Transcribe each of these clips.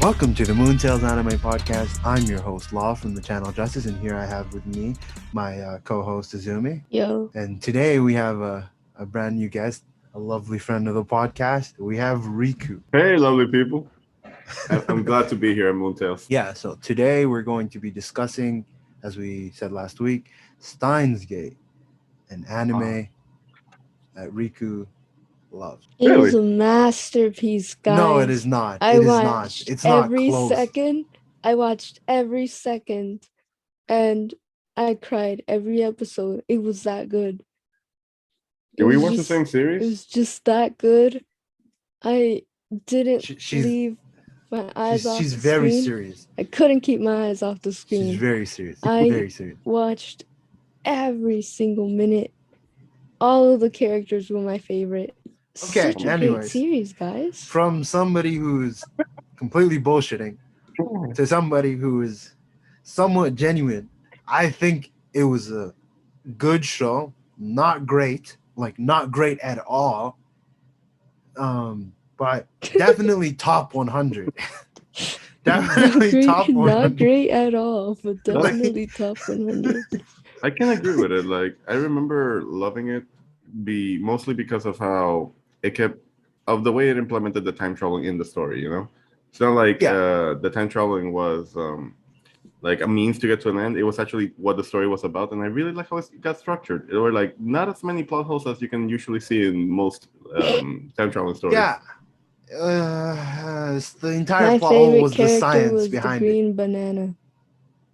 Welcome to the Moontails Anime Podcast. I'm your host, Law, from the channel Justice, and here I have with me my co-host, Azumi. Yo. And today we have a brand new guest, a lovely friend of the podcast. We have Riku. Hey, lovely people. I'm glad to be here at Moontails. Yeah, so today we're going to be discussing, as we said last week, Steins, an anime that Riku loves. It Really? is a masterpiece, guys. No, it is not. I It is not. watched It's not every close. second. I watched every second, and I cried every episode. It was that good. It Did we was watch the just- same It series? was just that good. I didn't She's leave my eyes off she's the very screen. serious. I couldn't keep my eyes off the screen. She's very serious. I- Very serious. Watched every single minute. All of the characters were my favorite. Okay, Such a anyways. great series, guys. From somebody who's completely bullshitting to somebody who is somewhat genuine, I think it was a good show. Not great, not great at all. But definitely top 100. Definitely top 100. Not great at all, but definitely top 100. I can agree with it. Like, I remember loving it mostly because of how of the way it implemented the time traveling in the story, you know? It's not like the time traveling was like a means to get to an end. It was actually what the story was about, and I really like how it got structured. There were like not as many plot holes as you can usually see in most time traveling stories. Yeah. The entire My plot hole favorite was the character science was the behind it. green banana.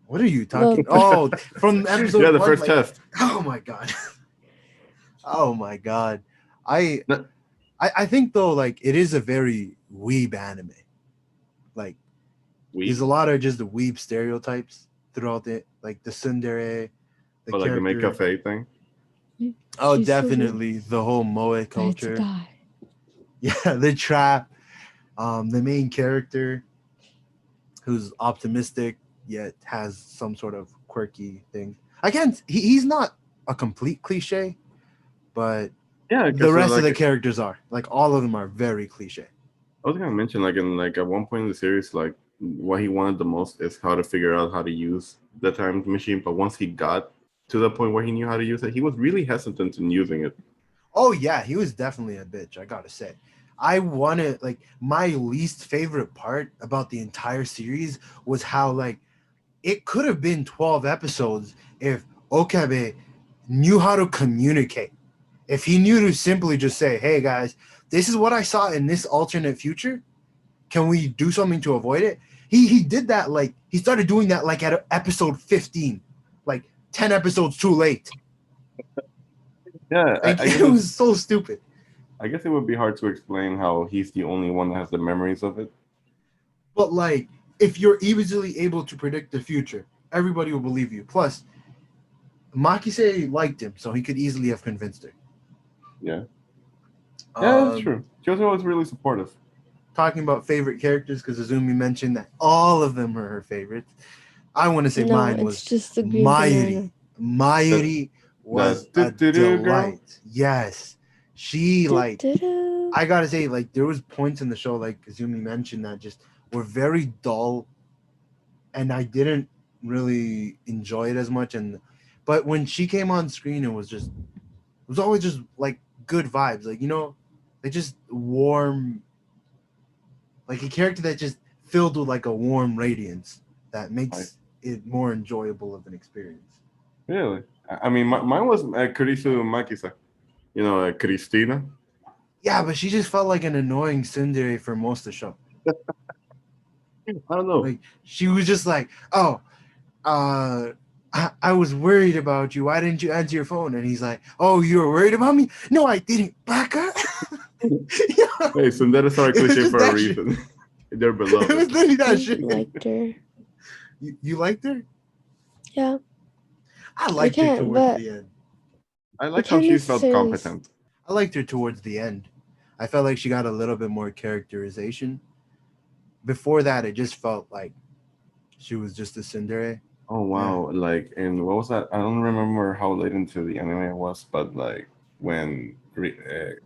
What are you talking? Look. Oh, from episode Yeah, the one, first test. Oh my god. Oh my god. No. I think though, it is a very weeb anime. Like there's a lot of just the weeb stereotypes throughout it, like the tsundere, Or like the make character- cafe thing. Oh, She's so definitely the whole moe I had to culture. die. Yeah, the trap. The main character who's optimistic yet has some sort of quirky thing. He's not a complete cliche, but Yeah, the rest of the characters are. Like all of them are very cliche. I was gonna mention, at one point in the series, what he wanted the most is how to figure out how to use the time machine. But once he got to the point where he knew how to use it, he was really hesitant in using it. Oh yeah, he was definitely a bitch, I gotta say. I wanted my least favorite part about the entire series was how it could have been 12 episodes if Okabe knew how to communicate. If he knew to simply just say, hey guys, this is what I saw in this alternate future. Can we do something to avoid it? He did that he started doing that at episode 15, 10 episodes too late. Yeah, It was so stupid. I guess it would be hard to explain how he's the only one that has the memories of it. But if you're easily able to predict the future, everybody will believe you. Plus, Makise liked him, so he could easily have convinced her. Yeah, that's true. She was always really supportive. Talking about favorite characters, because Azumi mentioned that all of them are her favorites. I want to say No, mine it's was just the green Mayuri. banana. Mayuri was a delight. Yes, she Du-du-du. I gotta say, there was points in the show, Kazumi mentioned, that just were very dull, and I didn't really enjoy it as much. But when she came on screen, it was always just good vibes, they just warm, a character that just filled with a warm radiance that makes it more enjoyable of an experience. Really? I mean, mine was Kurisu Makisa. Christina. Yeah, but she just felt like an annoying tsundere for most of the show. I don't know. She was just I was worried about you. Why didn't you answer your phone? And he's like, oh, you were worried about me? No, I didn't. Baka. Hey, Sunderes are a It was cliche just for a that shit. reason. They're It was beloved. literally I that shit. liked her. You liked her? Yeah. I liked her can't, towards but- the end. I like It how she kinda felt says- competent. I liked her towards the end. I felt like she got a little bit more characterization. Before that, it just felt like she was just a tsundere. Oh wow! And what was that? I don't remember how late into the anime it was, but when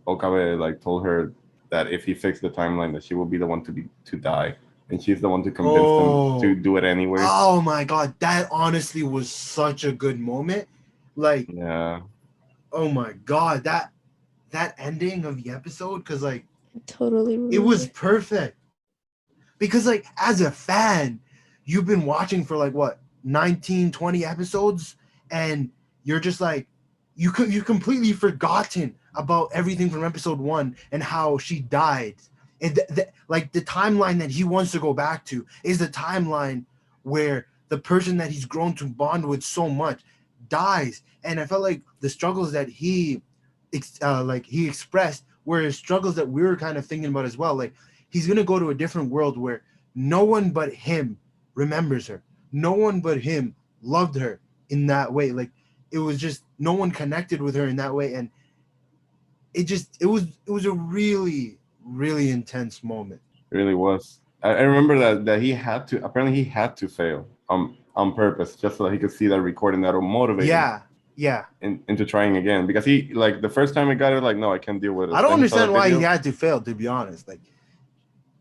Okabe told her that if he fixed the timeline, that she would be the one to die. and she's the one to convince them to do it anyway. Oh my god, that honestly was such a good moment. Like, Yeah. oh my god, that ending of the episode, because like It totally it ruined was it. perfect. Because like as a fan, you've been watching for like what 19, 20 episodes, and you're just like you completely forgotten about everything from episode 1 and how she died. And like the timeline that he wants to go back to is the timeline where the person that he's grown to bond with so much dies. And I felt like the struggles that he he expressed were struggles that we were kind of thinking about as well. Like he's gonna go to a different world where no one but him remembers her. No one but him loved her in that way. Like it was just no one connected with her in that way, and it was a really really intense moment. It really was. I remember that he had to, apparently he had to fail on purpose just so that he could see that recording that'll motivate him Yeah. into trying again, because he, like, the first time he got it, like, no, I can't deal with it. I don't Then he saw understand the why he video. had to fail. To be honest, like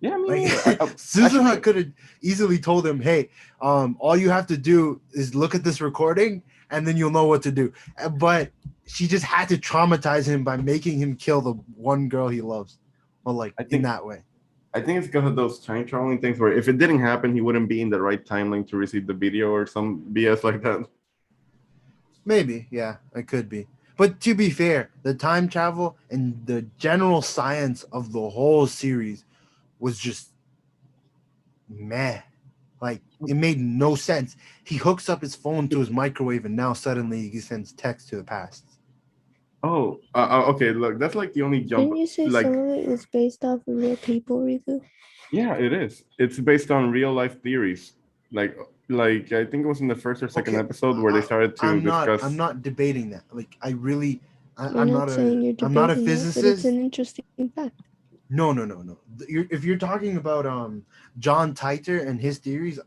Yeah, me like neither. Suzuha Actually, could have easily told him, "Hey, all you have to do is look at this recording, and then you'll know what to do." But she just had to traumatize him by making him kill the one girl he loves, well, like I in think that way. I think it's because of those time traveling things where if it didn't happen, he wouldn't be in the right timeline to receive the video or some BS like that. Maybe, yeah, it could be. But to be fair, the time travel and the general science of the whole series was just meh. Like it made no sense. He hooks up his phone to his microwave, and now suddenly he sends text to the past. Oh, okay. Look, that's like the only jump. Didn't you say Like, some of it was based off of real people, Riku? yeah, it is. It's based on real life theories. Like, I think it was in the first or second Okay, episode where they started to I'm discuss. not debating that. Like I really, You're not saying you're I'm not a debating that, but it's physicist. an interesting fact. No. If you're talking about John Titor and his theories,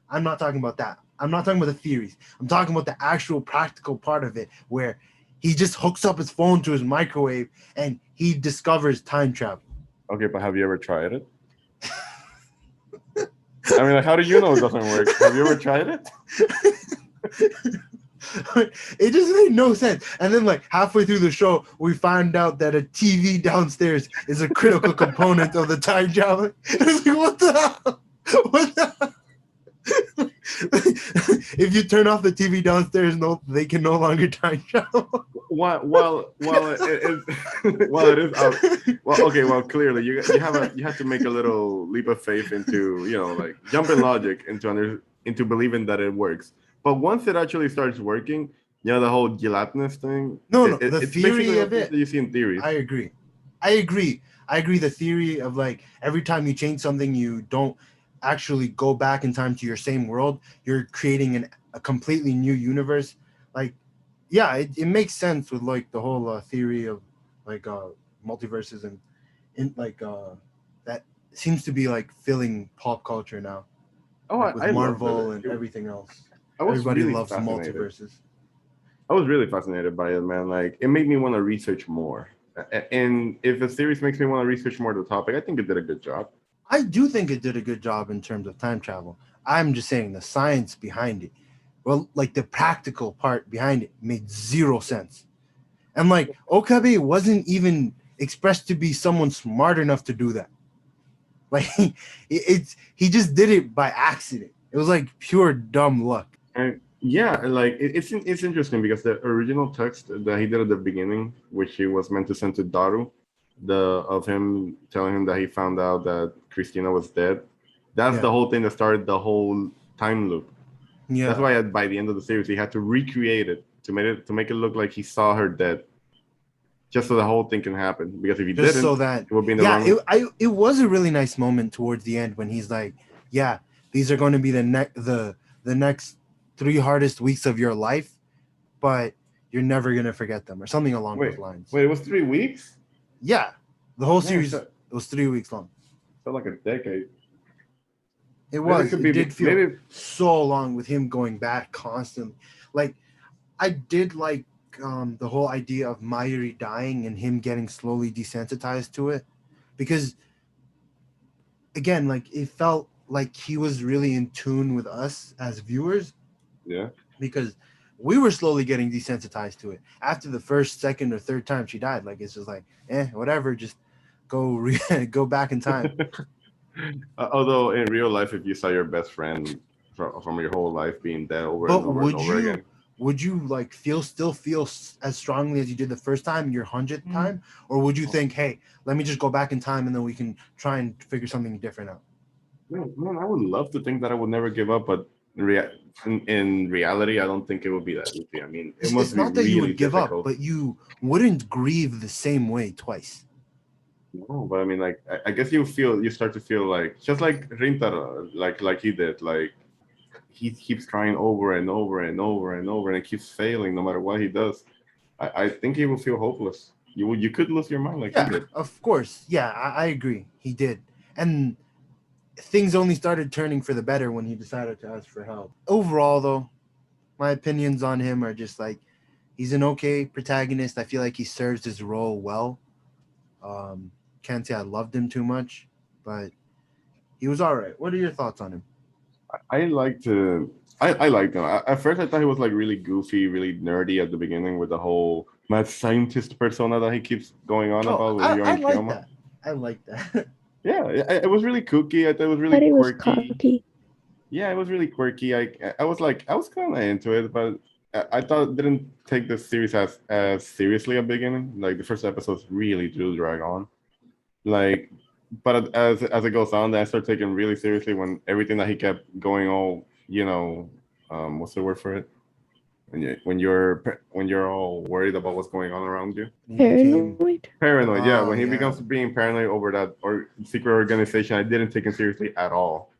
I'm not talking about that. I'm not talking about the theories. I'm talking about the actual practical part of it where he just hooks up his phone to his microwave and he discovers time travel. Okay, but have you ever tried it? I mean, like, how do you know it doesn't work? Have you ever tried it? It just made no sense. And then, like halfway through the show, we find out that a TV downstairs is a critical component of the time travel. It's like, what the hell? What the hell? If you turn off the TV downstairs, no, they can no longer time travel. While it is while it is out, well, okay, well, clearly you have to make a little leap of faith into, like, jumping logic into believing that it works. But once it actually starts working, the whole gelatinous thing. No, it, the it's theory basically of what it. you see in theories. I agree. The theory of like every time you change something, you don't actually go back in time to your same world. You're creating a completely new universe. Like, yeah, it makes sense with like the whole theory of like multiverses and in like that seems to be like filling pop culture now, Oh, like with I loved Marvel it. and everything else. I was Everybody really loves fascinated. multiverses. I was really fascinated by it, man. Like, it made me want to research more. And if a series makes me want to research more of the topic, I think it did a good job. I do think it did a good job in terms of time travel. I'm just saying the science behind it, well, like the practical part behind it made zero sense. And like Okabe wasn't even expressed to be someone smart enough to do that. Like he just did it by accident. It was like pure dumb luck. And yeah, like, it's interesting because the original text that he did at the beginning, which he was meant to send to Daru, of him telling him that he found out that Christina was dead. That's the whole thing that started the whole time loop. Yeah. That's why by the end of the series he had to recreate it to make it look like he saw her dead, just so the whole thing can happen. Because if he just didn't, so that it would be in the wrong. It was a really nice moment towards the end when he's like, yeah, these are going to be the next 3 hardest weeks of your life, but you're never going to forget them, or something along those lines. Wait, it was 3 weeks? Yeah, the whole series, it was 3 weeks long. Felt like a decade. It was. It did feel so long with him going back constantly. Like, I did like the whole idea of Mayuri dying and him getting slowly desensitized to it, because again, like it felt like he was really in tune with us as viewers, Yeah. because we were slowly getting desensitized to it. After the first, second, or third time she died, like it's just like, whatever, just go back in time. Although in real life, if you saw your best friend from your whole life being dead over and But over and over again, would you like still feel as strongly as you did the first time, your 100th time, or would you think, hey, let me just go back in time and then we can try and figure something different out? man, I would love to think that I would never give up, but in reality, I don't think it would be that easy. I mean, it It's must be not that you really would give up, difficult. but you wouldn't grieve the same way twice. No, but I mean, like, I guess you start to feel like just like Rintaro, like he did, like he keeps trying over and over and over and over, and it keeps failing no matter what he does. I think he will feel hopeless. You could lose your mind like he Yeah, did. of course. Yeah, I agree. He did. And things only started turning for the better when he decided to ask for help. Overall, though, my opinions on him are just like he's an okay protagonist. I feel like he serves his role well. Um, can't say I loved him too much, but he was all right. What are your thoughts on him? I like to. I liked him. At first, I thought he was like really goofy, really nerdy at the beginning with the whole mad scientist persona that he keeps going on Oh, about with I, Rio I and like Kiyoma. that. I like that. Yeah, it was really kooky. I thought it was really But it was quirky. cocky. Yeah, it was really quirky. I was like I was kind of into it, but I thought it didn't take the series as seriously at the beginning. Like the first episodes really do drag on. Like, but as it goes on, then I start taking really seriously when everything that he kept going all what's the word for it? When you're all worried about what's going on around you. He became, Paranoid. Paranoid, yeah. oh When he yeah, becomes being paranoid over that or secret organization, I didn't take him seriously at all.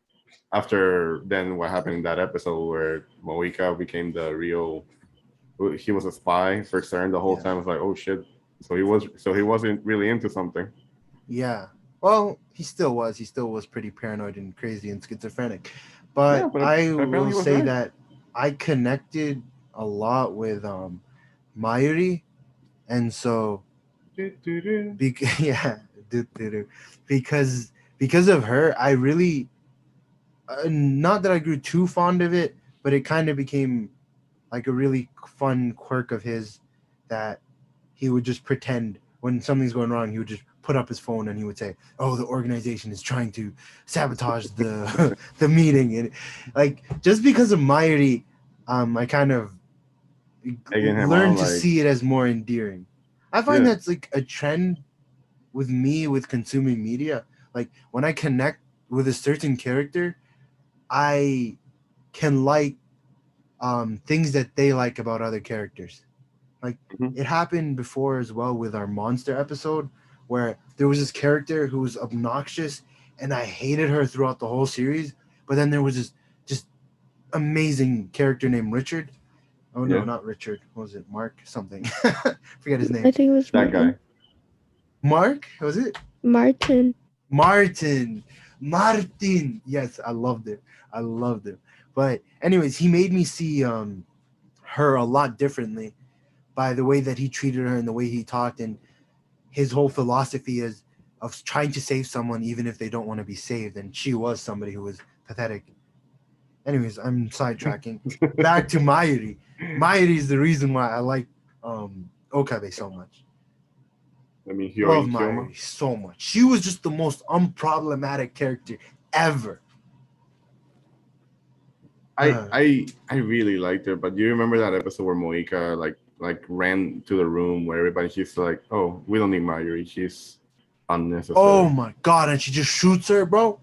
After then, what happened in that episode where Moika became the real, he was a spy for CERN the whole yeah, time. I was like, oh shit. So he wasn't really into something. yeah. Well, he still was pretty paranoid and crazy and schizophrenic. Yeah, But but I apparently will he was say right. that I connected a lot with Mayuri, and so yeah, do, do, do. because because of her, I really not that I grew too fond of it, but it kind of became like a really fun quirk of his that he would just pretend when something's going wrong, he would just put up his phone and he would say, "Oh, the organization is trying to sabotage the the meeting," and like just because of Mayuri, I kind of Egging him on, learned to like, see it as more endearing. I find yeah. that's like a trend with me with consuming media. Like when I connect with a certain character, I can like things that they like about other characters. Like Mhm. it happened before as well with our monster episode where there was this character who was obnoxious and I hated her throughout the whole series. But then there was this just amazing character named Richard. Oh no, Yeah, not Richard. What was it? Mark something. Forget his I name. think it was that guy. Martin. Mark? Was it? Martin. Martin. Martin. Yes, I loved it. I loved it. But anyways, he made me see her a lot differently by the way that he treated her and the way he talked, and his whole philosophy is of trying to save someone even if they don't want to be saved, and she was somebody who was pathetic. Anyways, I'm sidetracking. Back to Mayuri. Mayuri is the reason why I like Okabe so much. I mean, Love Hyori Kyoma. Mayuri so much. She was just the most unproblematic character ever. I I I really liked her, but do you remember that episode where Moika like ran to the room where everybody's just like, oh, we don't need Mayuri, she's Oh unnecessary. my god, and she just shoots her, bro.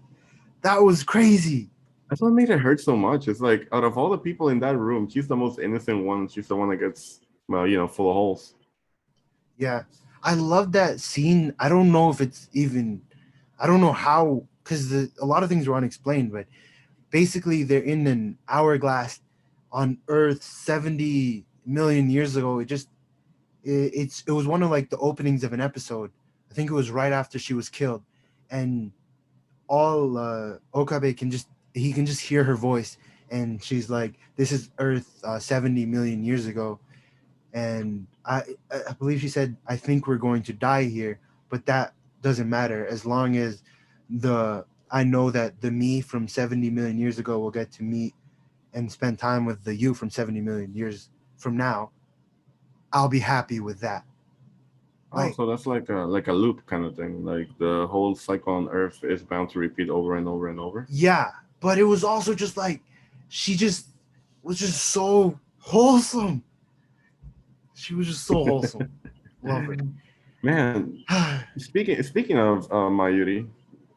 That was crazy. That's what made it hurt so much. It's like out of all the people in that room, she's the most innocent one. She's the one that gets full of holes. Yeah. I love that scene. I don't know if it's even I don't know how because a lot of things were unexplained, but basically they're in an hourglass on Earth 70 million years ago. It was one of like the openings of an episode. I think it was right after she was killed, and all Okabe can just he can just hear her voice, and she's like, "This is Earth 70 million years ago," and I believe she said, "I think we're going to die here," but that doesn't matter as long as the I know that the me from 70 million years ago will get to meet and spend time with the you from 70 million years from now, I'll be happy with that. Oh, Like, so that's like a loop kind of thing. Like the whole cycle on Earth is bound to repeat over and over and over. yeah, but it was also just like she just was just so wholesome. She was just so wholesome. Love her. Man, speaking of Mayuri,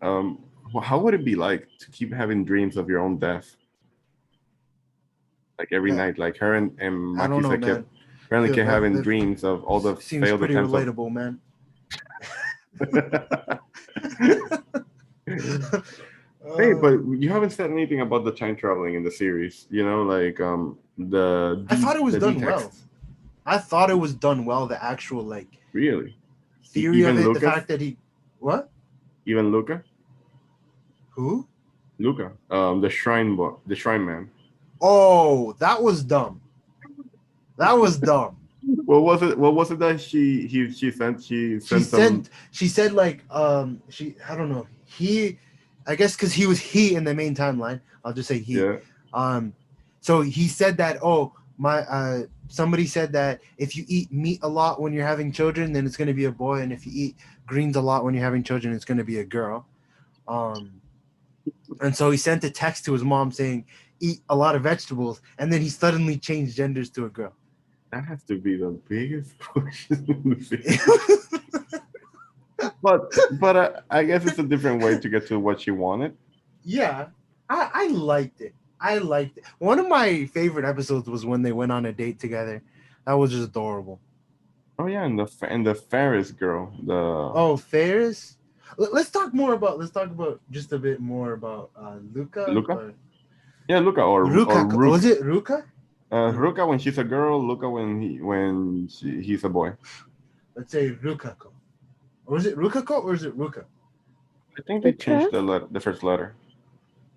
how would it be like to keep having dreams of your own death, like every Yeah, night? Like her and I don't know, Makisa kept man. apparently kept having That dreams of all the seems failed pretty attempts of. relatable, man. Hey, but uh, you haven't said anything about the time traveling in the series. You know, like I thought it was the D done well. text. I thought it was done well. The actual like Really, theory of even it, the Lucas, fact that he what even Luca, who the shrine man. oh that was dumb. That was dumb. What was it? What was it that she She sent some? said like she I don't know he I guess because he was he in the main timeline. I'll just say he. Yeah. Um, so he said that my somebody said that if you eat meat a lot when you're having children, then it's going to be a boy, and if you eat greens a lot when you're having children, it's going to be a girl. Um, and so he sent a text to his mom saying eat a lot of vegetables, and then he suddenly changed genders to a girl. That has to be the biggest question in the series. But I guess it's a different way to get to what she wanted. Yeah, I liked it. I liked it. One of my favorite episodes was when they went on a date together. That was just adorable. Oh yeah, and the Ferris girl, the Oh, Ferris. Let's talk about just a bit more about Luca Luca. or Yeah, Luca or Ruka. Rook. Was it Ruka? No. Ruka when she's a girl, Luca he's a boy. Let's say Rukako. Or is it Rukako or is it Ruka? I think The they changed trap? the first letter.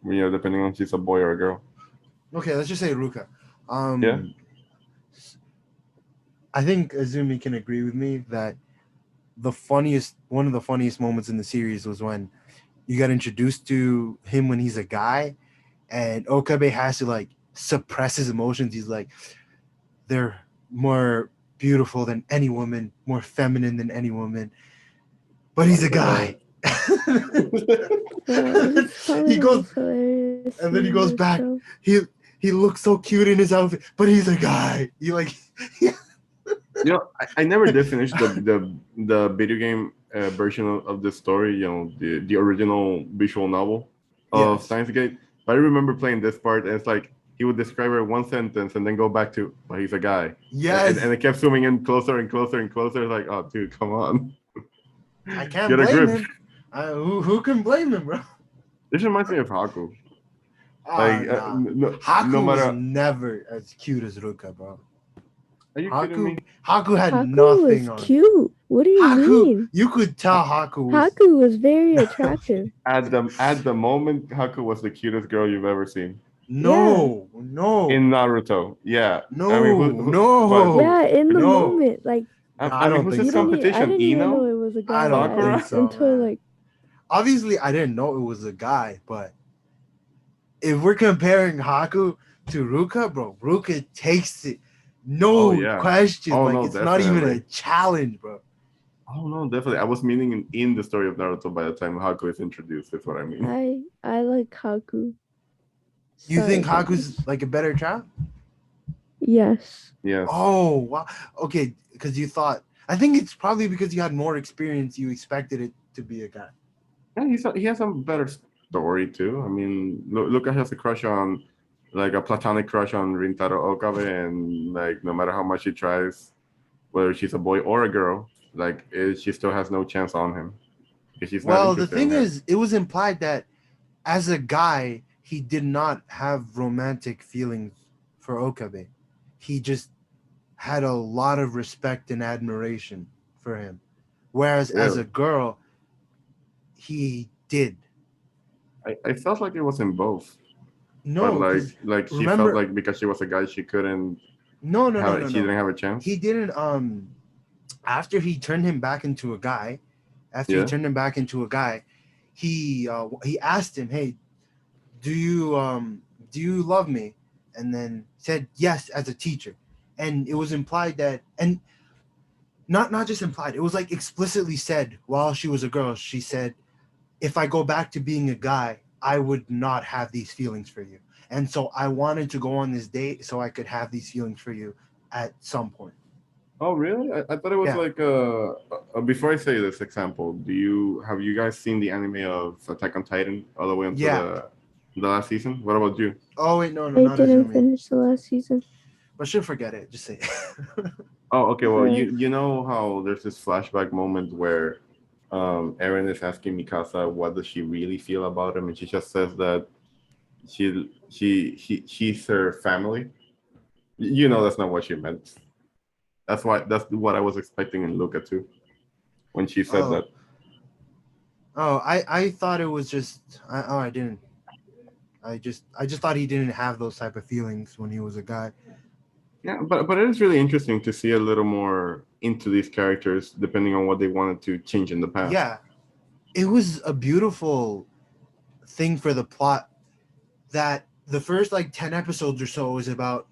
You know, depending on if she's a boy or a girl. Okay, let's just say Ruka. Yeah. I think Azumi can agree with me that one of the funniest moments in the series was when you got introduced to him when he's a guy, and Okabe has to like suppress his emotions. He's like, they're more beautiful than any woman, more feminine than any woman, but he's a guy. It's probably He the goes, most hilarious and then he scene in goes the back. show. He looks so cute in his outfit, but he's a guy. You like, You know, I never did finish the video game version of the story. You know, the original visual novel of yes, Steins Gate. But I remember playing this part, and it's like he would describe her in one sentence and then go back to, well, he's a guy. yes. And it kept zooming in closer and closer and closer. Like, oh, dude, come on. I can't Get a blame grip. him. Who can blame him, bro? This reminds me of Haku. Nah. No Haku was matter. never as cute as Ruka, bro. Are you kidding me? Haku had Haku nothing was on. cute. What do you mean? You could tell Haku was. Haku was very attractive. At the moment, Haku was the cutest girl you've ever seen. No. In Naruto, yeah. No, I mean, what? Yeah, in the No. moment, like I don't who's think his so. I competition? didn't even know Ino? it was a guy. I don't Sakura? think so, until man. like Obviously, I didn't know it was a guy, but if we're comparing Haku to Ruka, bro, Ruka takes it. No question. Oh, like no, it's not even a definitely. challenge, bro. Oh no, definitely. I was meaning in the story of Naruto by the time Haku is introduced. That's what I mean. I like Haku. You think Sorry, Haku's guys. like a better trap? Yes. Yes. Oh, wow. Okay, because you thought. I think it's probably because you had more experience. You expected it to be a guy. Yeah, he has a better story too. I mean, Luca has a crush on, like a platonic crush on Rintaro Okabe, and like no matter how much he tries, whether she's a boy or a girl, like she still has no chance on him. Because she's not Well, the interested in thing him. is, it was implied that as a guy, he did not have romantic feelings for Okabe. He just had a lot of respect and admiration for him. Whereas as Really? a girl, he did. I felt like it was in both. But No, because like she felt remember, like because she was a guy, she couldn't no, she didn't have a chance. He didn't. After he turned him back into a guy, Yeah. he asked him, "Hey, do you love me?" And then said yes as a teacher, and it was implied that, and not just implied, it was like explicitly said while she was a girl. She said, "If I go back to being a guy, I would not have these feelings for you, and so I wanted to go on this date so I could have these feelings for you at some point." Oh, really? I thought it was Yeah. like before I say this example, have you guys seen the anime of Attack on Titan all the way until Yeah. the last season? What about you? Oh wait, no, I not didn't Azumi. finish the last season. But she'll forget it. Just say it. Oh, okay. Well, Alright. you know how there's this flashback moment where Eren is asking Mikasa what does she really feel about him, and she just says that she's her family. You know that's not what she meant. That's what I was expecting in Luca too when she said Oh. that. Oh, I thought it was just. I didn't. I just thought he didn't have those type of feelings when he was a guy. Yeah, but it is really interesting to see a little more into these characters depending on what they wanted to change in the past. Yeah, it was a beautiful thing for the plot that the first like 10 episodes or so is about,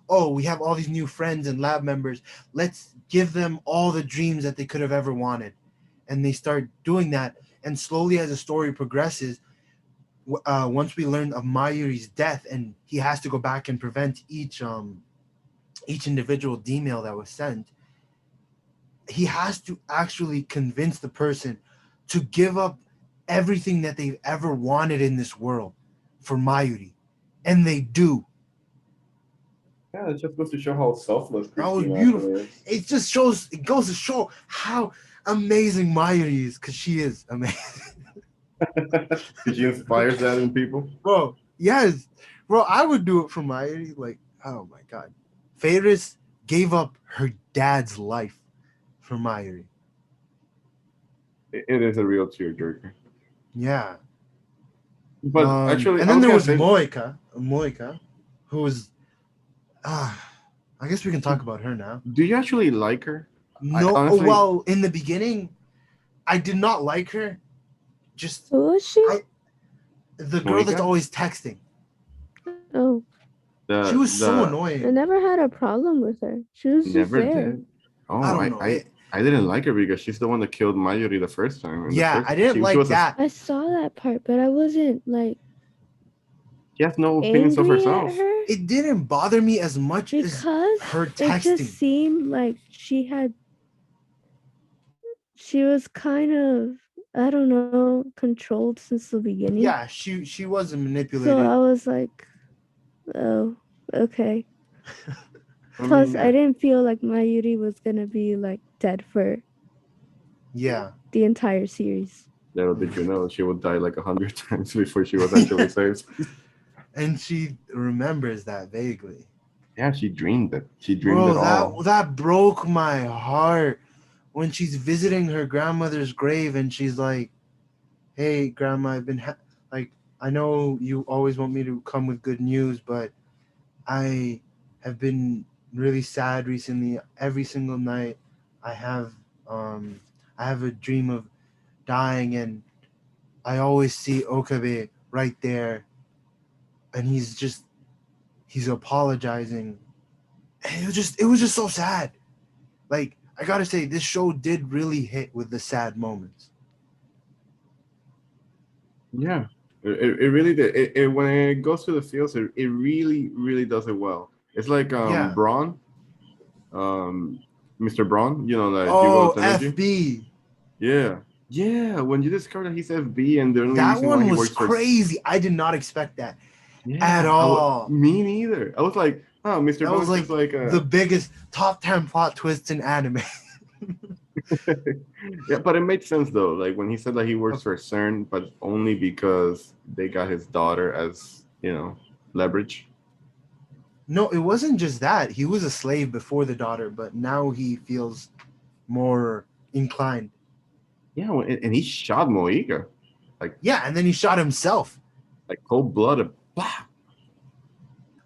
oh, we have all these new friends and lab members. Let's give them all the dreams that they could have ever wanted. And they start doing that. And slowly as the story progresses, once we learn of Mayuri's death and he has to go back and prevent each individual D-mail that was sent, he has to actually convince the person to give up everything that they've ever wanted in this world for Mayuri. And they do. Yeah, it just goes to show how selfless That was Christina beautiful. actually is. It goes to show how amazing Mayuri is, because she is amazing. She inspires that in people. Bro, yes. Bro, I would do it for Mayuri. Like, oh my God. Ferris gave up her dad's life for Mayuri. It is a real tearjerker. Yeah. But actually, and I then there was say, Moika, who was, I guess we can talk about her now. do you actually like her? No, honestly, well, in the beginning, I did not like her. Just Who was she? the girl that's Moika? always texting. Oh, She was so I annoying. never had a problem with her. She was just Never there. did. Oh, I don't know. I didn't like her because she's the one that killed Mayuri the first time. Yeah, I didn't like that. I saw that part, but I wasn't like She has no opinions of angry herself. at her It didn't bother me as much as because her it texting. just seemed like she was kind of, I don't know, controlled since the beginning. Yeah, she wasn't manipulated. So I was like, oh, okay. Plus, I didn't feel like Mayuri was gonna be like dead for the entire series. Little did you know she would die like 100 times before she was actually saved. And she remembers that vaguely. Yeah, she dreamed it. She dreamed it all. That broke my heart when she's visiting her grandmother's grave and she's like, "Hey, Grandma, I've been like, I know you always want me to come with good news, but I have been really sad recently. Every single night, I have a dream of dying, and I always see Okabe right there, and he's apologizing. And it was just so sad. Like, I gotta say, this show did really hit with the sad moments. Yeah, it really did. When it goes to the fields, it really, really does it well. It's like Braun, Mr. Braun, you know, that FB. Yeah. When you discover that he's FB and the only that reason one why he was works crazy. I did not expect that at all. Me neither. I was like, oh, Mr. Braun was like the biggest top 10 plot twists in anime. Yeah, but it made sense though. Like when he said that he works for CERN, but only because they got his daughter as, you know, leverage. No, it wasn't just that. He was a slave before the daughter, but now he feels more inclined. Yeah, and he shot Moika. And then he shot himself. Like cold-blooded.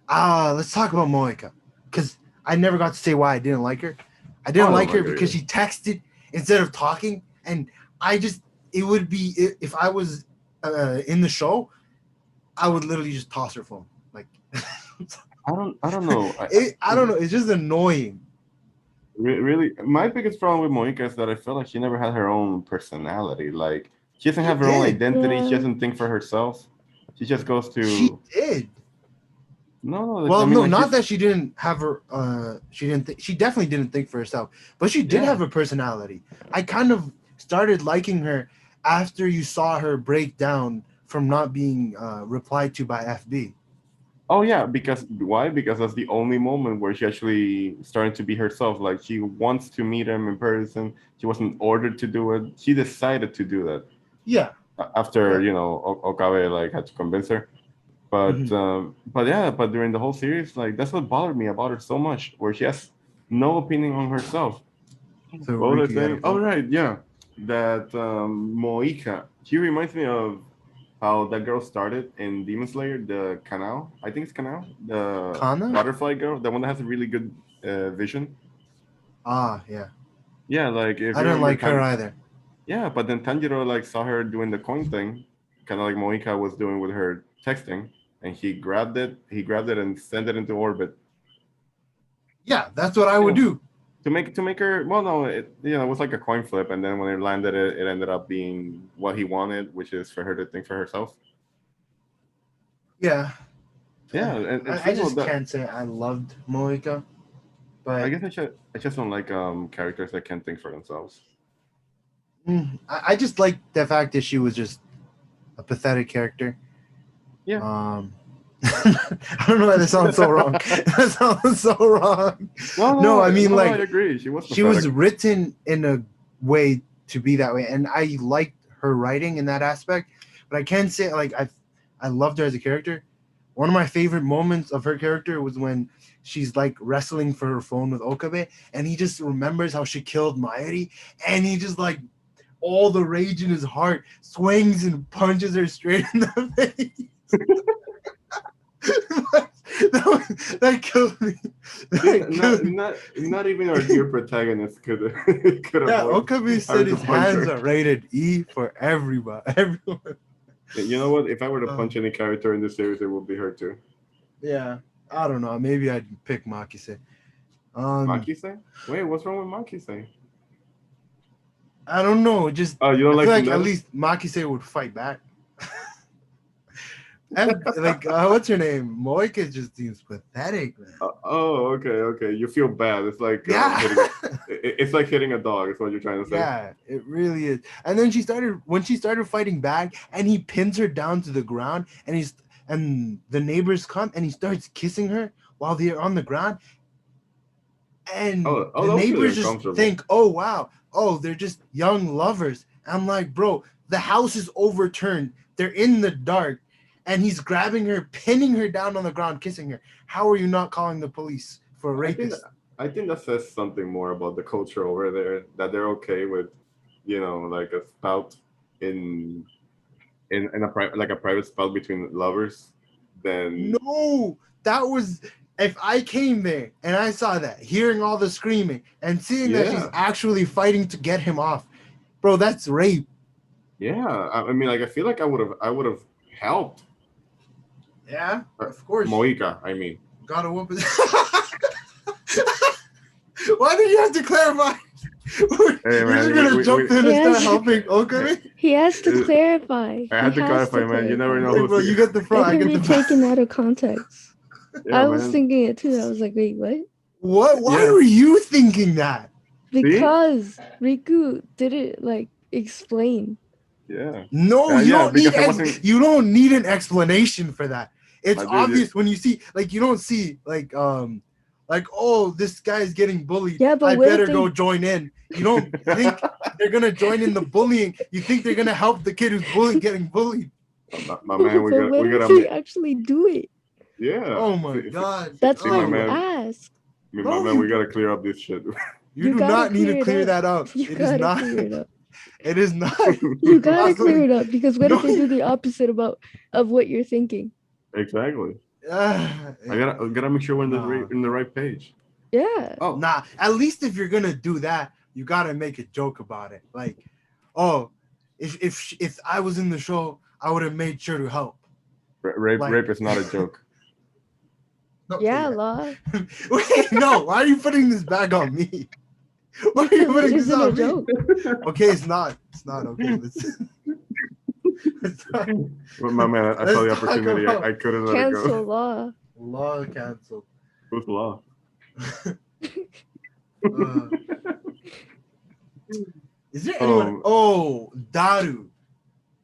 Let's talk about Moika, because I never got to say why I didn't like her. I didn't like her because she texted instead of talking, and it would be if I was in the show, I would literally just toss her phone. Like, I don't know. I don't know. It's just annoying. Really, my biggest problem with Monica is that I feel like she never had her own personality. Like, she doesn't have her own identity. Yeah. She doesn't think for herself. She just goes to. She did. No. Well, I mean, no, like, not that she didn't have her. She didn't. She definitely didn't think for herself, but she did have a personality. I kind of started liking her after you saw her break down from not being replied to by FB. Oh yeah, because why? Because that's the only moment where she actually started to be herself. Like, she wants to meet him in person. She wasn't ordered to do it. She decided to do that. Yeah. After Okabe like had to convince her. But but during the whole series, like, that's what bothered me about her so much, where she has no opinion on herself. So what was I saying? Oh right, yeah, that Moika. She reminds me of how that girl started in Demon Slayer, the Canal. I think it's Canal, the butterfly girl, the one that has a really good vision. Yeah. Yeah, like if I didn't like her either. Yeah, but then Tanjiro like saw her doing the coin thing, kind of like Moika was doing with her texting, and he grabbed it and sent it into orbit. Yeah, that's what I would do. To make her, well, no, it was like a coin flip, and then when it landed, it ended up being what he wanted, which is for her to think for herself. Yeah. Yeah, and I just can't say I loved Moika, but I guess I just don't like characters that can't think for themselves. I just like the fact that she was just a pathetic character. Yeah. I don't know why that sounds so wrong. That sounds so wrong. No, I mean, like, I agree. She was written in a way to be that way, and I liked her writing in that aspect. But I can say, like, I loved her as a character. One of my favorite moments of her character was when she's like wrestling for her phone with Okabe, and he just remembers how she killed Mayuri, and he just like all the rage in his heart swings and punches her straight in the face. that killed me. Not even our dear protagonist could yeah, Okabe said his hands are rated E for everyone. Everyone. You know what? If I were to punch any character in this series, it would be her too. Yeah, I don't know. Maybe I'd pick Makise. Makise? Wait, what's wrong with Makise? I don't know. Just you don't I feel like at least Makise would fight back. And like, what's her name? Moika just seems pathetic, man. Okay. You feel bad. It's like it's like hitting a dog. Is what you're trying to say. Yeah, it really is. And then when she started fighting back, and he pins her down to the ground, and the neighbors come, and he starts kissing her while they're on the ground, and the neighbors just think, oh wow, they're just young lovers. I'm like, bro, the house is overturned. They're in the dark. And he's grabbing her, pinning her down on the ground, kissing her. How are you not calling the police for a rapist? I think that says something more about the culture over there, that they're okay with, like a spout in a private spout between lovers. Then no, that was if I came there and I saw that, hearing all the screaming and seeing that she's actually fighting to get him off, bro, that's rape. Yeah, I mean, like, I feel like I would have helped. Yeah, of course. Moika, I mean. Gotta whoop it. Why did you have to clarify? Hey, man, you're gonna jump in and start helping Okabe? He has to clarify. I had to clarify, man. You never know. Hey, bro, you get the front. I can be taken out of context. Yeah, I was thinking it too. I was like, wait, what? What? Why were you thinking that? Because Riku didn't like explain. Yeah. No, you don't need an explanation for that. It's obvious when you see, like, you don't see, like, this guy's getting bullied. Yeah, but I better go join in. You don't think they're gonna join in the bullying. You think they're gonna help the kid who's getting bullied. My man, we gotta actually do it. Yeah. Oh my God. That's why I asked. My man, we gotta clear up this shit. You do not need to clear that up. It is not. Clear it up. It is not. You gotta clear it up, because what if they do the opposite of what you're thinking? Exactly. I gotta make sure we're in the right page. Yeah. Oh, nah. At least if you're gonna do that, you gotta make a joke about it. Like, if I was in the show, I would have made sure to help. Rape is not a joke. Yeah, law. Wait, no. Why are you putting this back on me? Why are you putting this Isn't a on me? joke. Okay, it's not. It's not okay. Well, my man, I saw the opportunity. I couldn't let it go. Cancel law. Law canceled. Who's law? Is there anyone? Daru.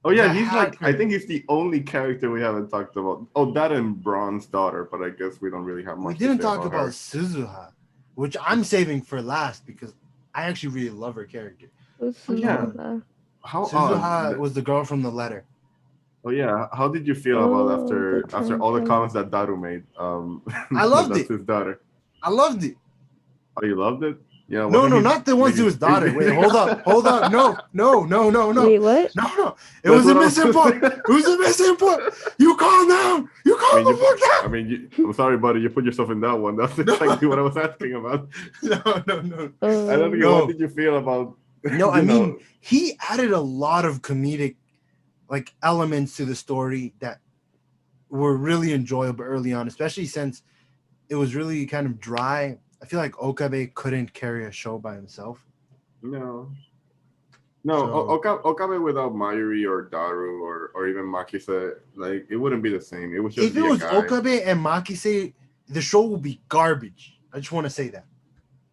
Oh yeah, he's like. I think he's the only character we haven't talked about. Oh, that and Braun's daughter, but I guess we don't really have much. We didn't talk about Suzuha, which I'm saving for last because I actually really love her character. Suzuha? How Suzuha was the girl from the letter. Oh yeah, how did you feel about after all the comments that Daru made? I loved it. His daughter. I loved it. Oh, you loved it? Yeah. No, not the ones to his daughter. Wait, hold up. No. Wait, what? No. It was a missing point. It was a missing point. You calm down. You calm the fuck down. I mean, I'm sorry, buddy. You put yourself in that one. That's exactly what I was asking about. No. I don't know. What did you feel about? No, I mean, he added a lot of comedic like elements to the story that were really enjoyable early on, especially since it was really kind of dry. I feel like Okabe couldn't carry a show by himself. No. Okabe without Mayuri or Daru or even Makise, like it wouldn't be the same. It would just if it was Okabe and Makise, the show would be garbage. I just want to say that.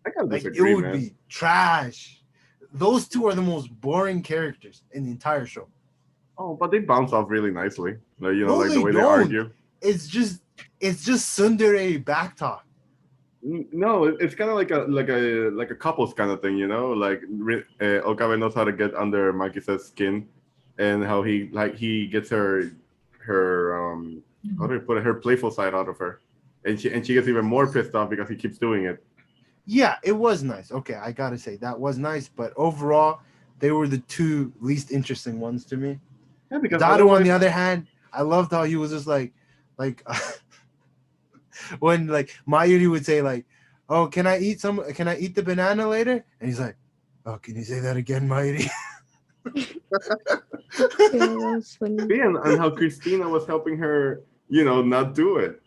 I gotta disagree, it would be trash. Those two are the most boring characters in the entire show. Oh, but they bounce off really nicely. Like, like the way they argue. It's just tsundere backtalk. No, it's kind of like a couples kind of thing, Like Okabe knows how to get under Makisa's skin, and how he gets her how do you put it, her playful side out of her, and she gets even more pissed off because he keeps doing it. Yeah, it was nice. Okay, I gotta say that was nice, but overall, they were the two least interesting ones to me. Yeah, because Daru, on the other hand, I loved how he was just like when like Mayuri would say like, "Oh, can I eat the banana later?" And he's like, "Oh, can you say that again, Mayuri?" Yeah, that was funny. And how Christina was helping her, not do it.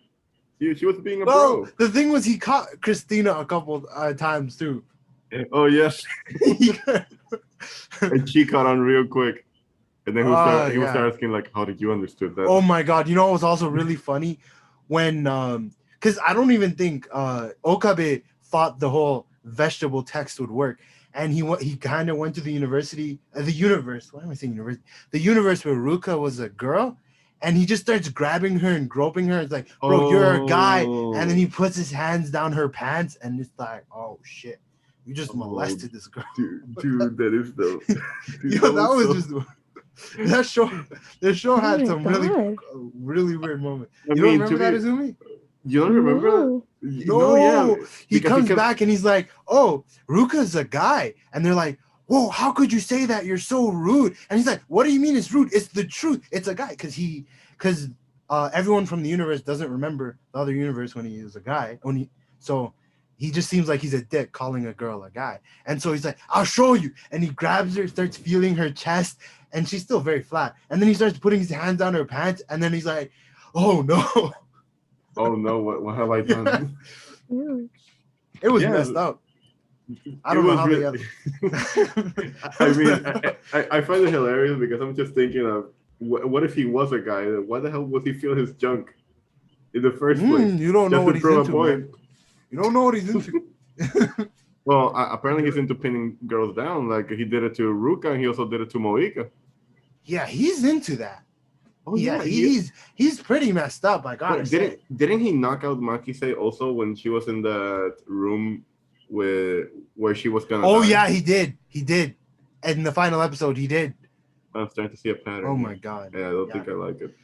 She was being a bro. The thing was, he caught Christina a couple times too. Oh yes. And she caught on real quick. And then he was asking like, "How did you understood that?" Oh my god! You know what was also really funny when because I don't even think Okabe thought the whole vegetable text would work, and he kind of went to the university, the universe. Why am I saying university? The universe where Ruka was a girl, and he just starts grabbing her and groping her. It's like, bro, you're a guy, and then he puts his hands down her pants, and it's like, oh shit, you just molested this girl. Dude, that is dope. That was just. The show had some really weird moments. You don't remember that, Izumi? You don't remember? No. He comes back and he's like, "Oh, Ruka's a guy," and they're like, "Whoa, how could you say that? You're so rude." And he's like, "What do you mean it's rude? It's the truth. It's a guy." Because everyone from the universe doesn't remember the other universe when he was a guy. So he just seems like he's a dick calling a girl a guy. And so he's like, "I'll show you." And he grabs her, starts feeling her chest, and she's still very flat. And then he starts putting his hands down her pants, and then he's like, "Oh no." Oh no, what have I done? Yeah. It was messed up. I don't know how they I mean, I find it hilarious because I'm just thinking of what if he was a guy? Why the hell would he feel his junk in the first place? You don't know what he's into. You don't know what he's into. Well, apparently he's into pinning girls down. Like he did it to Ruka, and he also did it to Moika. Yeah, he's into that. Oh yeah, he's pretty messed up. I gotta say. Didn't he knock out Makise also when she was in the room where she was gonna? Oh die? Yeah, he did. And in the final episode, he did. I'm starting to see a pattern. Oh my god. Yeah, I don't think I like it.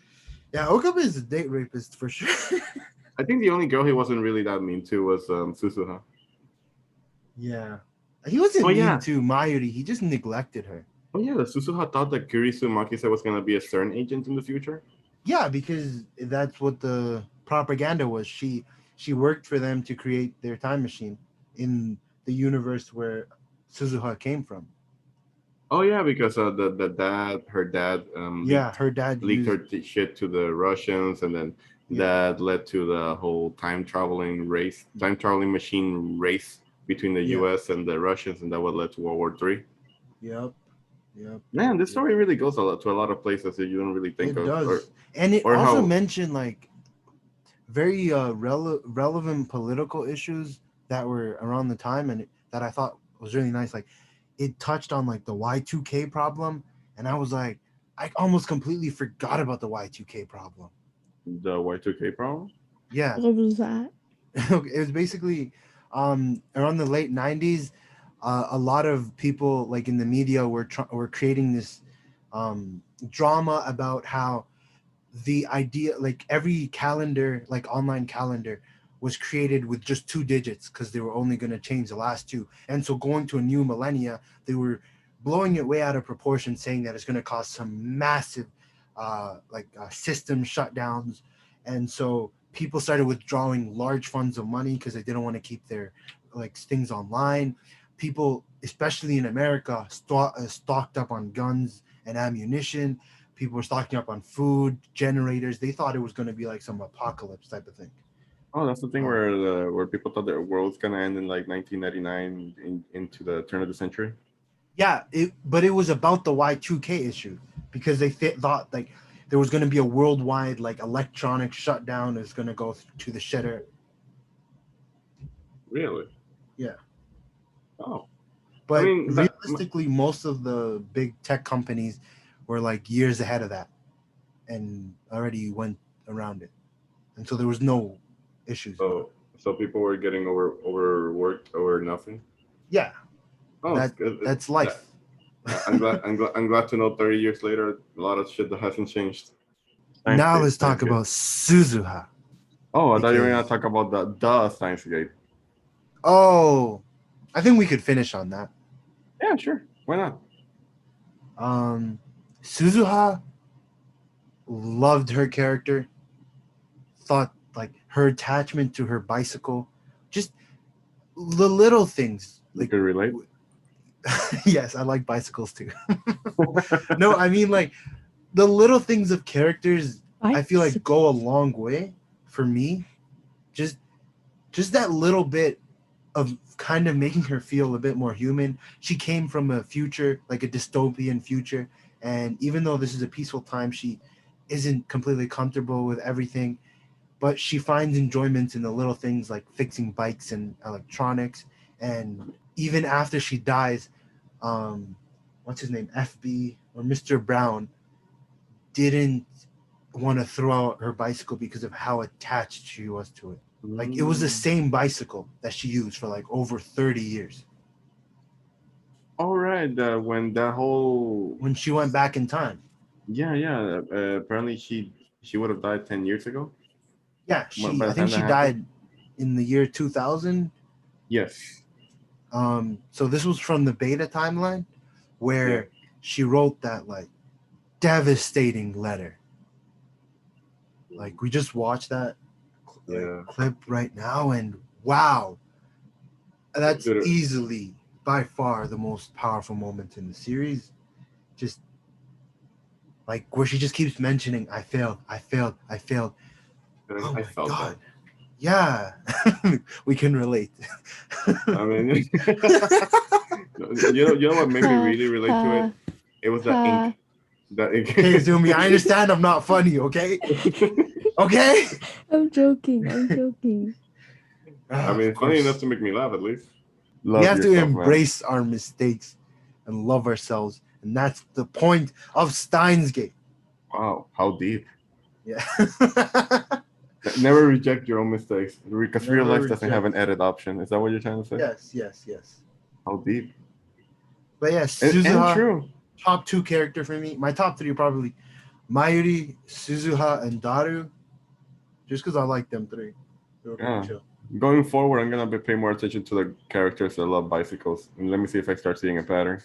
Yeah, Okabe is a date rapist for sure. I think the only girl he wasn't really that mean to was Suzuha. Yeah. He wasn't mean to Mayuri. He just neglected her. Oh yeah, Suzuha thought that Kurisu Makise was going to be a CERN agent in the future. Yeah, because that's what the propaganda was. She worked for them to create their time machine in the universe where Suzuha came from. Oh yeah, because her dad Yeah, her dad leaked her used. shit to the Russians, and then Yeah, that led to the whole time traveling machine race between the yeah, U.S. and the Russians, and that what led to World War Three. yep, yep, Man, yep, this yep. story really goes a lot of places that you don't really think It of, does, and it or also how. mentioned like very relevant political issues that were around the time, and that I thought was really nice. Like, it touched on like the Y2K problem, and I was like, I almost completely forgot about the Y2K problem. The Y2K problem? Yeah, What was that? it was basically around the late '90s. A lot of people like in the media were creating this drama about how the idea, like every calendar, like online calendar, was created with just two digits because they were only going to change the last two, and so going to a new millennia, they were blowing it way out of proportion, saying that it's going to cause some massive system shutdowns. And so people started withdrawing large funds of money because they didn't want to keep their like things online. People, especially in America, stocked up on guns and ammunition. People were stocking up on food, generators. They thought it was going to be like some apocalypse type of thing. Oh, that's the thing Um, where people thought the world's gonna end in like 1999 into the turn of the century. yeah, but it was about the Y2K issue because they thought like there was going to be a worldwide like electronic shutdown is going to go to the shitter. Really? Yeah. Oh, I But mean that. realistically, most of the big tech companies were like years ahead of that and already went around it. And so there was no issues about it. So people were getting overworked over nothing. Yeah, Oh, it's good. that's That, life. I'm glad to know 30 years later, a lot of shit that hasn't changed. Steins Now Gate, let's Steins talk Gate. about Suzuha Oh, I thought you were gonna because talk about the Steins Gate. oh, I think we could finish on that. Yeah, sure. Why not? Um, Suzuha loved her character, thought like her attachment to her bicycle, just the little things. You Like, could relate. yes, I like bicycles too. No, I mean like the little things of characters. I feel like go a long way for me. Just just that little bit of kind of making her feel a bit more human. She came from a future, like a dystopian future, and even though this is a peaceful time, she isn't completely comfortable with everything, but she finds enjoyment in the little things like fixing bikes and electronics. And even after she dies, um, what's his name, FB or Mr. Brown, didn't want to throw out her bicycle because of how attached she was to it. Like it was the Mm. same bicycle that she used for like over 30 years. All right. When that whole When she went back in time. yeah. Apparently she would have died 10 years ago. Yeah, By I the think time she that happened. died in the year 2000. Yes. So this was from the beta timeline Yeah. where she wrote that like devastating letter. Like we just watched that like Yeah. clip right now, and wow, that's Dude, easily by far the most powerful moment in the series. Just like where she just keeps mentioning, I failed, I failed, I failed. Oh I my felt that. god. Yeah. We can relate. I mean, you know what made me really relate to it? It was the ink. The ink. Okay, Zumi, I understand I'm not funny, okay? Okay? I'm joking. I'm joking. I Of mean, funny enough course. to make me laugh at least. We Love have to yourself, man. embrace our mistakes and love ourselves. And that's the point of Steins Gate. Wow, how deep. Yeah. Never reject your own mistakes because real Never life doesn't have reject. an edit option. Is that what you're trying to say? Yes, yes, yes. How deep? But yeah, And Suzuha, true. top two character for me. My top three are probably Mayuri, Suzuha, and Daru. Just because I like them three. They were pretty Yeah. chill. Going forward, I'm gonna be paying more attention to the characters that love bicycles, and let me see if I start seeing a pattern.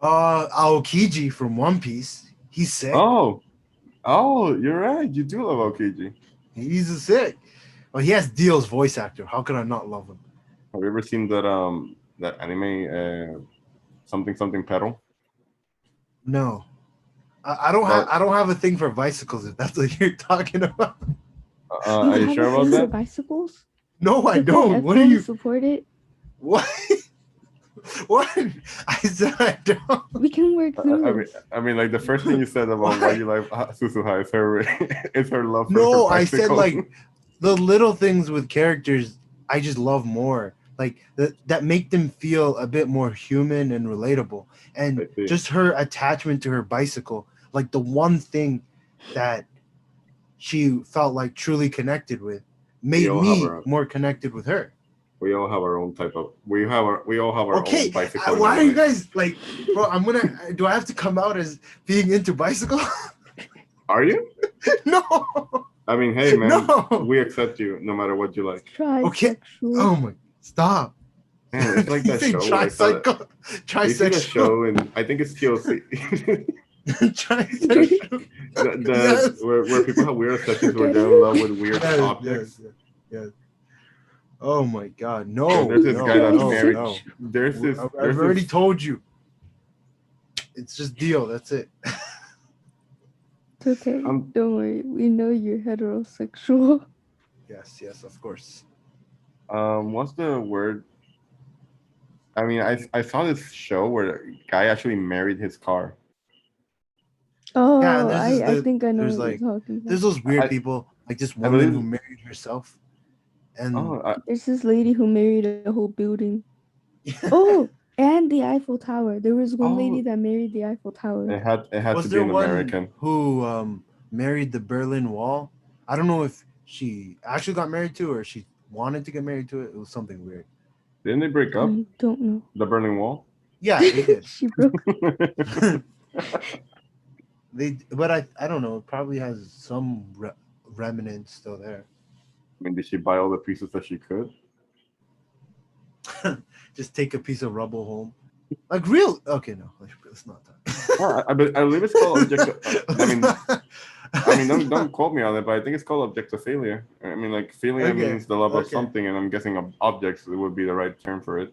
Aokiji from One Piece. He's sick. Oh, you're right. You do love Aokiji. He's a sick. Well, he has Dio's voice actor. How could I not love him? Have you ever seen that anime? something pedal? No. I don't have a thing for bicycles, if that's what you're talking about. Are you sure about that? Bicycles? No, I don't. What are you support it? What? What? I said I don't. We can work through I mean, like the first thing you said about why you like Susuha is her love for No, her I said bicycle. like the little things with characters I just love more. Like that make them feel a bit more human and relatable. And just her attachment to her bicycle, like the one thing that she felt like truly connected with, made me more connected with her. We all have our own type of. We all have our own bicycle. Why are you guys like, bro? Do I have to come out as being into bicycle? Are you? No. I mean, hey man, we accept you no matter what you like. Okay. Oh my, stop. Man, it's like that show. Tricycle. Tricycle show, and I think it's TLC. Tricycle. Yes. Where people have weird obsessions where they're in love with weird objects. Yes. Oh my God! No. There's this guy that's married. No. There's this. I've already told you. It's just deal. That's it. It's okay. Don't worry. We know you're heterosexual. Yes, of course. What's the word? I mean, I saw this show where a guy actually married his car. Oh, yeah, I think I know what you're talking about. There's those weird people, like this woman who married herself. And there's this lady who married a whole building. Oh, and the Eiffel Tower. There was one lady that married the Eiffel Tower. It had to be an American who married the Berlin Wall. I don't know if she actually got married to, or she wanted to get married to it. It was something weird. Didn't they break up? I don't know. The Berlin Wall? Yeah, they did. She broke. But I don't know. It probably has some remnants still there. I mean, did she buy all the pieces that she could? Just take a piece of rubble home. Like real? Okay, no, let's not talk. I believe it's called objective. I mean, don't quote me on it, but I think it's called objectophilia. I mean, like philia means the love of something, and I'm guessing objects would be the right term for it.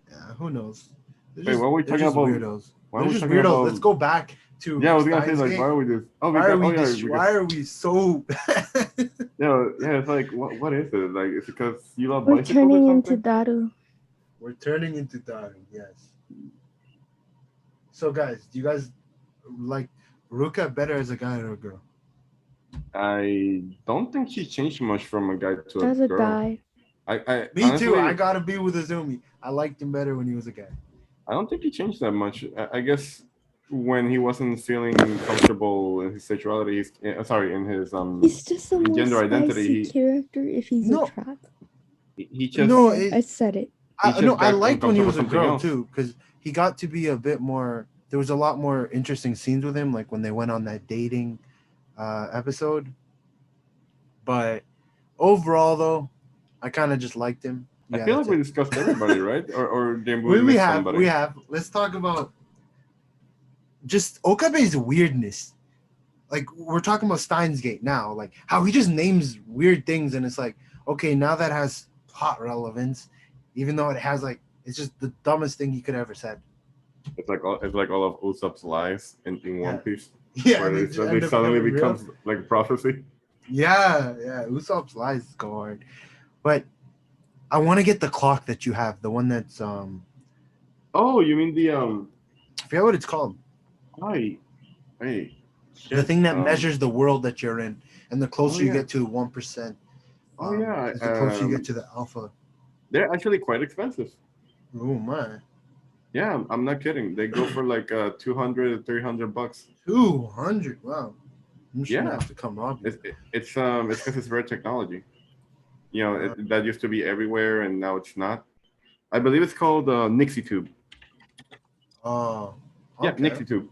Yeah, who knows? Wait, what are we talking about? Weirdos. They're just weirdos. Let's go back to. Yeah, I was gonna say like, why are we just? Oh, why are we so? Yeah, it's like what is it? Like, it's because you love bicycles. We're turning into Daru. We're turning into Daru. Yes. So, guys, do you guys like Ruka better as a guy or a girl? I don't think she changed much from a guy to a girl. As a guy. Me honestly, too. I gotta be with Azumi. I liked him better when he was a guy. I don't think he changed that much. I guess when he wasn't feeling comfortable in his sexuality, in his he's just a gender identity character. If he's a trap, he just I said it. I liked when he was a girl too, because he got to be a bit more. There was a lot more interesting scenes with him, like when they went on that dating episode. But overall, though, I kind of just liked him. I feel like we discussed everybody, right? Or did we have. Let's talk about just Okabe's weirdness. Like, we're talking about Steins Gate now, like how he just names weird things, and it's like, okay, now that has plot relevance, even though it has like, it's just the dumbest thing he could ever said. It's like all of Usopp's lies in One Piece. Yeah, where they suddenly becomes like prophecy. Yeah, Usopp's lies go hard, but I want to get the clock that you have, the one that's Oh, you mean the I forget what it's called. Hey. The thing that measures the world that you're in, and the closer you get to 1%. The closer you get to the alpha. They're actually quite expensive. Oh my. Yeah, I'm not kidding. They go for like $200, $300. 200. Wow. I'm just gonna have to come rob you. It's because it's rare technology. You know, that used to be everywhere, and now it's not. I believe it's called Nixie Tube. Oh. Yeah, Nixie Tube.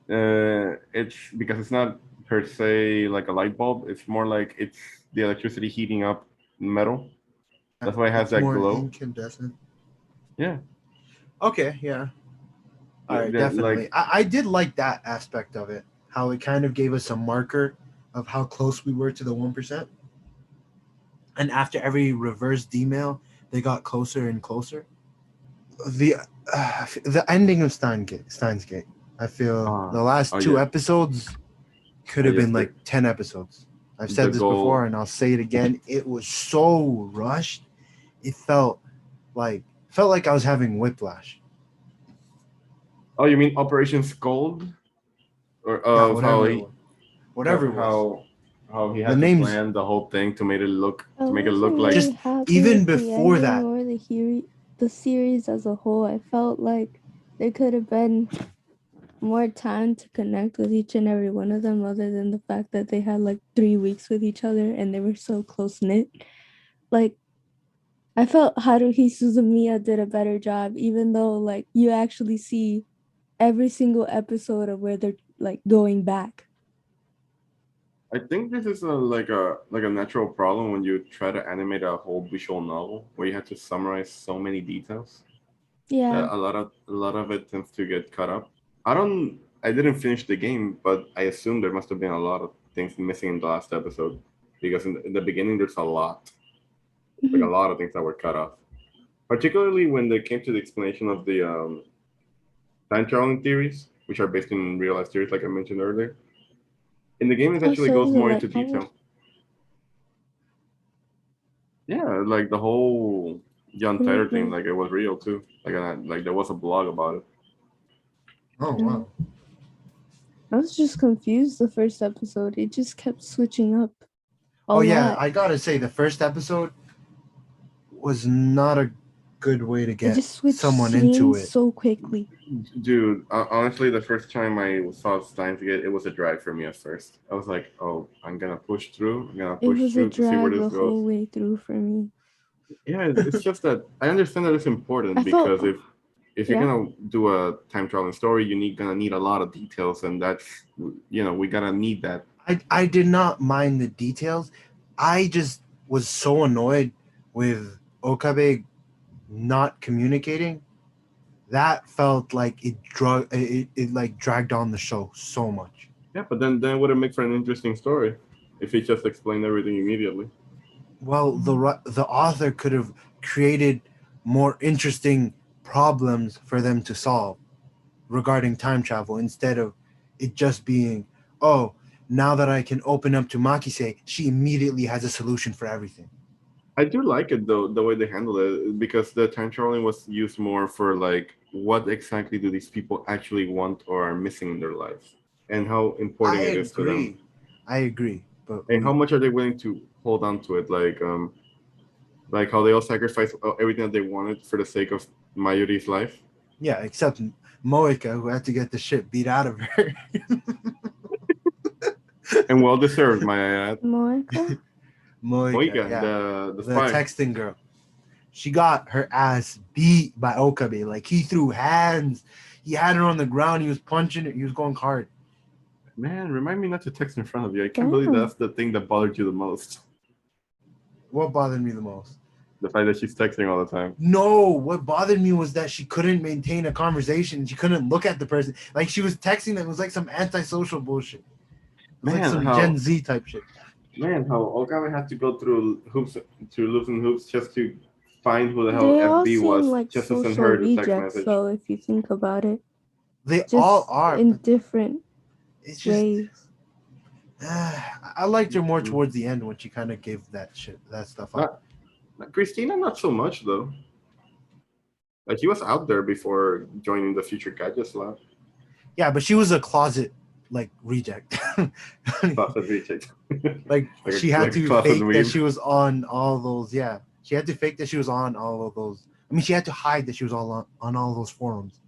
It's because it's not per se like a light bulb. It's more like it's the electricity heating up metal. That's why it has that glow. Incandescent. Yeah. Okay. Yeah. All right. Definitely. I did like that aspect of it. How it kind of gave us a marker of how close we were to the 1%. And after every reverse D-mail, they got closer and closer. The ending of Steins Gate. I feel the last two Yeah. episodes could have been like 10 episodes. I've said this before and I'll say it again. It was so rushed. It felt like I was having whiplash. Oh, you mean Operation Scold? Or of whatever it was. How he had to plan the whole thing to make it look like just even before that. Or the series as a whole, I felt like there could have been more time to connect with each and every one of them, other than the fact that they had like 3 weeks with each other and they were so close knit. Like, I felt Haruhi Suzumiya did a better job, even though like you actually see every single episode of where they're like going back. I think this is like a natural problem when you try to animate a whole visual novel where you have to summarize so many details. Yeah. A lot of it tends to get cut up. I didn't finish the game, but I assume there must have been a lot of things missing in the last episode, because in the beginning there's a lot, like a lot of things that were cut off. Particularly when they came to the explanation of the time traveling theories, which are based in real life theories, like I mentioned earlier. In the game, it actually goes more into detail. Yeah, like the whole Jan Taylor thing, like it was real too. Like there was a blog about it. Oh wow! I was just confused the first episode. It just kept switching up. Yeah, I gotta say the first episode was not a good way to get someone into it so quickly. Dude, honestly, the first time I saw Steins Gate, it was a drag for me at first. I was like, "Oh, I'm gonna push through. I'm gonna push through to see where this goes." It was a drag the whole way through for me. Yeah, it's just that I understand that it's important because if you're gonna do a time traveling story, gonna need a lot of details, and that's we gotta need that. I did not mind the details. I just was so annoyed with Okabe not communicating. That felt like it like dragged on the show so much. Yeah, but then it would make for an interesting story if he just explained everything immediately. Well, the author could have created more interesting problems for them to solve regarding time travel instead of it just being, oh, now that I can open up to Makise, she immediately has a solution for everything. I do like it though, the way they handled it, because the time traveling was used more for like what exactly do these people actually want or are missing in their lives, and how important it is to them. I agree, but how much are they willing to hold on to it? Like how they all sacrificed everything that they wanted for the sake of Mayuri's life. Yeah, except Moika, who had to get the shit beat out of her. And well deserved, may I add. Moika, yeah. the texting girl. She got her ass beat by Okabe. Like, he threw hands. He had her on the ground. He was punching it. He was going hard. Man, remind me not to text in front of you. I can't believe that's the thing that bothered you the most. What bothered me the most? The fact that she's texting all the time. No, what bothered me was that she couldn't maintain a conversation. She couldn't look at the person. Like, she was texting them. It was like some antisocial bullshit. Like some Gen Z type shit. Man, how Okabe had to go through loops and hoops just to find who the hell FB was, like just to send her the text message. So if you think about it, they just all are in different ways. I liked her more towards the end when she kind of gave that stuff up. Christina, not so much though. Like, he was out there before joining the Future Gadgets lab. Yeah, but she was a closet reject. Closet reject. like she had to fake that she was on all those. Yeah, she had to fake that she was on all of those. I mean, she had to hide that she was all on all those forums.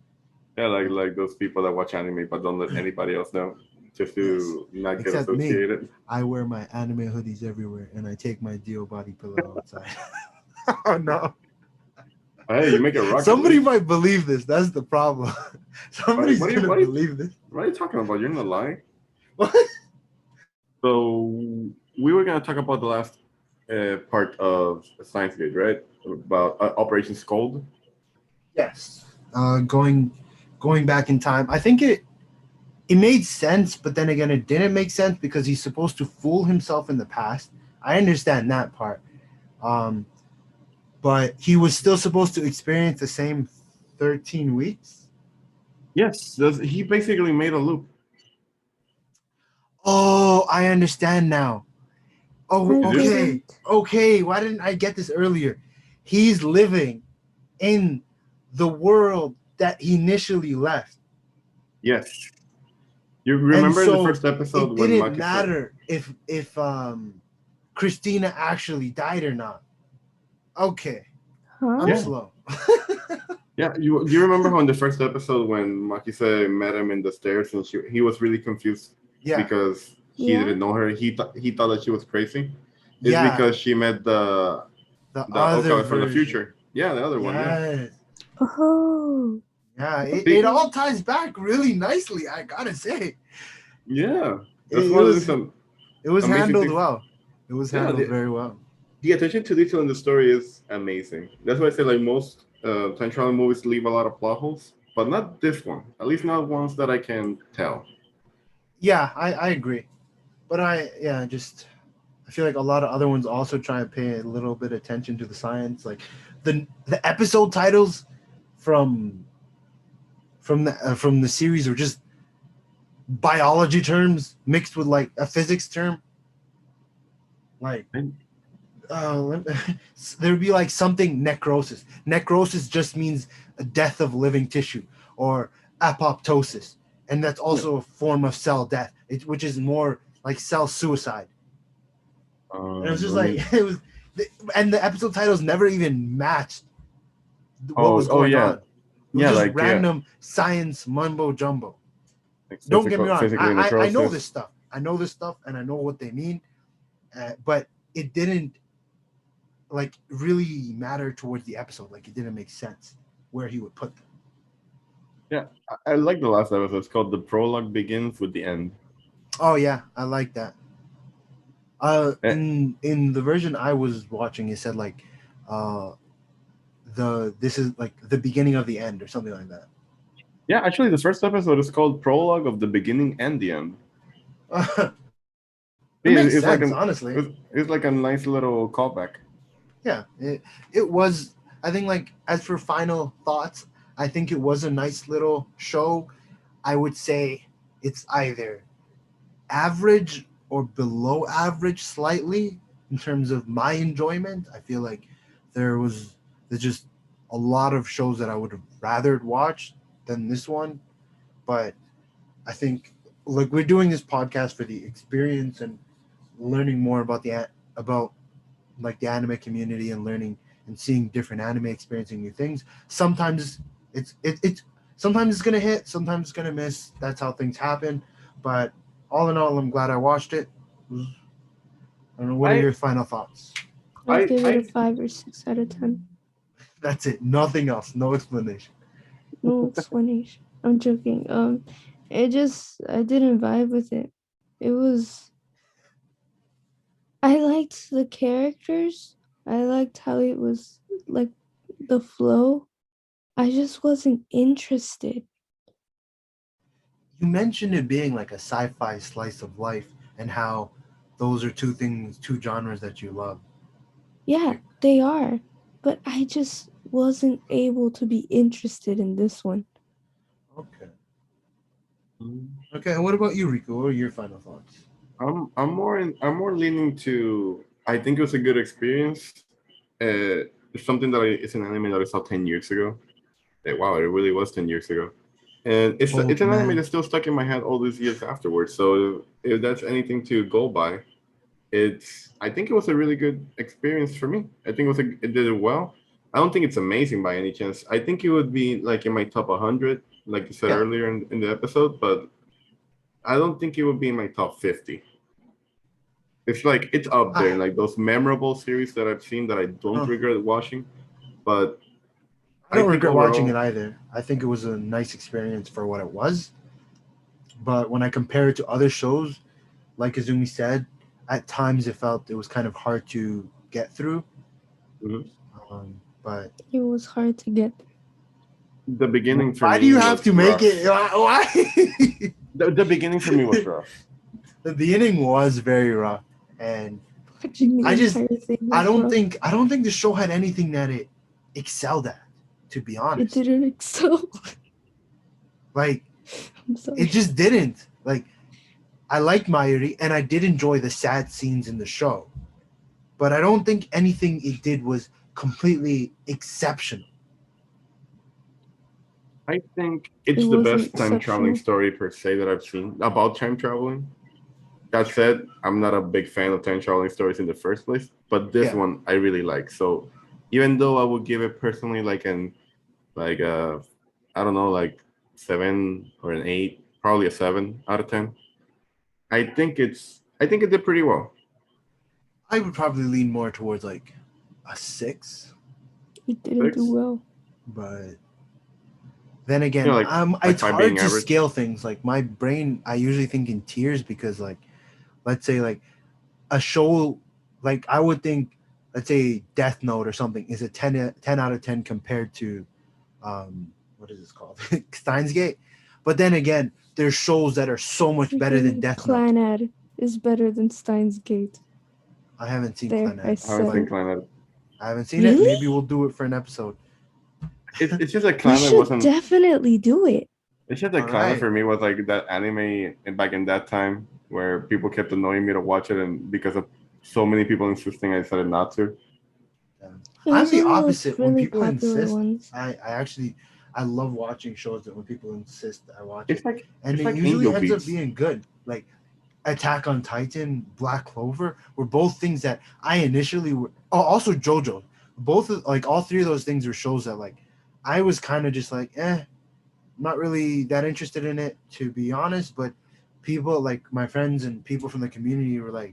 Yeah, like those people that watch anime but don't let anybody else know, just to not get associated. Me. I wear my anime hoodies everywhere, and I take my Dio body pillow outside. Oh no! Hey, you make it rock. Somebody might believe this. That's the problem. Somebody's gonna believe this. What are you talking about? You're not lying. What? So we were gonna talk about the last part of Steins Gate, right? About Operation Scold. Yes. Going back in time. I think it made sense, but then again, it didn't make sense because he's supposed to fool himself in the past. I understand that part. But he was still supposed to experience the same 13 weeks? Yes, he basically made a loop. Oh, I understand now. Oh, I okay. didn't. Okay, why didn't I get this earlier? He's living in the world that he initially left. Yes. You And remember in the so first episode it when didn't Maki said, matter if Christina actually died or not. Okay. I'm Huh? yeah, slow. yeah. You remember how in the first episode when Makise met him in the stairs and he was really confused Yeah. because he Yeah. didn't know her. He thought that she was crazy. It's Yeah. because she met The the other Okabe from the version. future. Yeah, the other one. Yeah. Yes. Oh. Yeah. See? It all ties back really nicely, I gotta say. Yeah. That's It one of was the it was amazing handled things. well. It was Yeah, handled very well. the attention to detail in the story is amazing. That's why I say like most time travel movies leave a lot of plot holes, but not this one. At least not ones that I can tell. Yeah, I agree. But I feel like a lot of other ones also try and pay a little bit of attention to the science. Like the episode titles from from the series are just biology terms mixed with like a physics term. Like And, there would be like something necrosis. Necrosis just means a death of living tissue, or apoptosis, and that's also a form of cell death, which is more like cell suicide. And it was just let like me. it was, and the episode titles never even matched what was Oh going yeah, on. It was yeah, just like yeah, random science mumbo jumbo. like Don't get me wrong, physically I know this necrosis. stuff. I know this stuff, and I know what they mean, but it didn't like really matter towards the episode. Like it didn't make sense where he would put them. Yeah, I like the last episode. It's called "The Prologue Begins with the End." Oh yeah, I like that. Eh, In the version I was watching, it said like, uh, this is like the beginning of the end or something like that. yeah, actually, the first episode is called "Prologue of the Beginning and the End." It makes It's like sense, honestly. it's like a nice little callback. Yeah, it was. I think like as for final thoughts, I think it was a nice little show. I would say it's either average or below average slightly in terms of my enjoyment. I feel like there's just a lot of shows that I would have rather watched than this one, but I think like we're doing this podcast for the experience and learning more about about like the anime community and learning and seeing different anime, experiencing new things. Sometimes it's sometimes it's gonna hit, sometimes it's gonna miss. That's how things happen. But all in all, I'm glad I watched it. I don't know. What are I your final thoughts? I'd give it a I 5 or 6 out of 10. That's it. Nothing else. No explanation. No explanation. I'm joking. I didn't vibe with it. It was. I liked the characters. I liked how it was like the flow. I just wasn't interested. You mentioned it being like a sci-fi slice of life and how those are two genres that you love. Yeah, they are. But I just wasn't able to be interested in this one. Okay. Okay. And what about you, Rico? What are your final thoughts? I'm more leaning to. I think it was a good experience. It's something it's an anime that I saw 10 years ago. Wow, it really was 10 years ago, and it's Old an anime man. that's still stuck in my head all these years afterwards. So if that's anything to go by, I think it was a really good experience for me. I think it did it well. I don't think it's amazing by any chance. I think it would be like in my top 100, like you said Yeah. earlier in the episode, but I don't think it would be in my top 50. It's like it's up there, Ah, like those memorable series that I've seen that I don't huh. regret watching. But I I don't think regret watching it overall, either. I think it was a nice experience for what it was. But when I compare it to other shows, like Izumi said, at times it felt it was kind of hard to get through. mhm, But It was hard to get. the beginning for why do you me have was to make it? rough. Why? The beginning for me was rough. The beginning was very rough, and Watching the I just entire thing was rough. I don't think the show had anything that it excelled at. to be honest. It didn't excel. Like, I'm sorry. it just didn't. Like, I liked Mayuri, and I did enjoy the sad scenes in the show. But I don't think anything it did was completely exceptional. I think It it's the wasn't best time traveling exceptional. story per se that I've seen about time traveling. That said, I'm not a big fan of time traveling stories in the first place, but this Yeah. one I really like. So even though I would give it personally like I don't know, like 7 or an 8, probably a 7 out of 10. I think it did pretty well. I would probably lean more towards like a 6, It didn't do 6, well. but then you again, know, like it's 5 hard being to average. scale things. Like my brain, I usually think in tiers because, like, let's say like a show, like I would think, let's say Death Note or something is a 10 out of 10 compared to, what is this called, Steins Gate. But then again, there's shows that are so much better than Death Note. Clannad is better than Steins Gate. I haven't seen There, Clannad. I I haven't said seen it. Clannad. I haven't seen it. Really? Maybe we'll do it for an episode. It's just like We Clannad should wasn't. definitely do it. It's just like All Clannad right. for me was like that anime back in that time where people kept annoying me to watch it, and because of so many people insisting, I decided not to. It I'm was the one of those opposite. When really people popular insist, ones. I actually I love watching shows that when people insist I watch It's it, like and it's it like usually Angel ends up Beats. being good. Like Attack on Titan, Black Clover were both things that I initially were. Oh, also JoJo. Both like all three of those things were shows that like I was kind of just like, not really that interested in it to be honest. But people like my friends and people from the community were like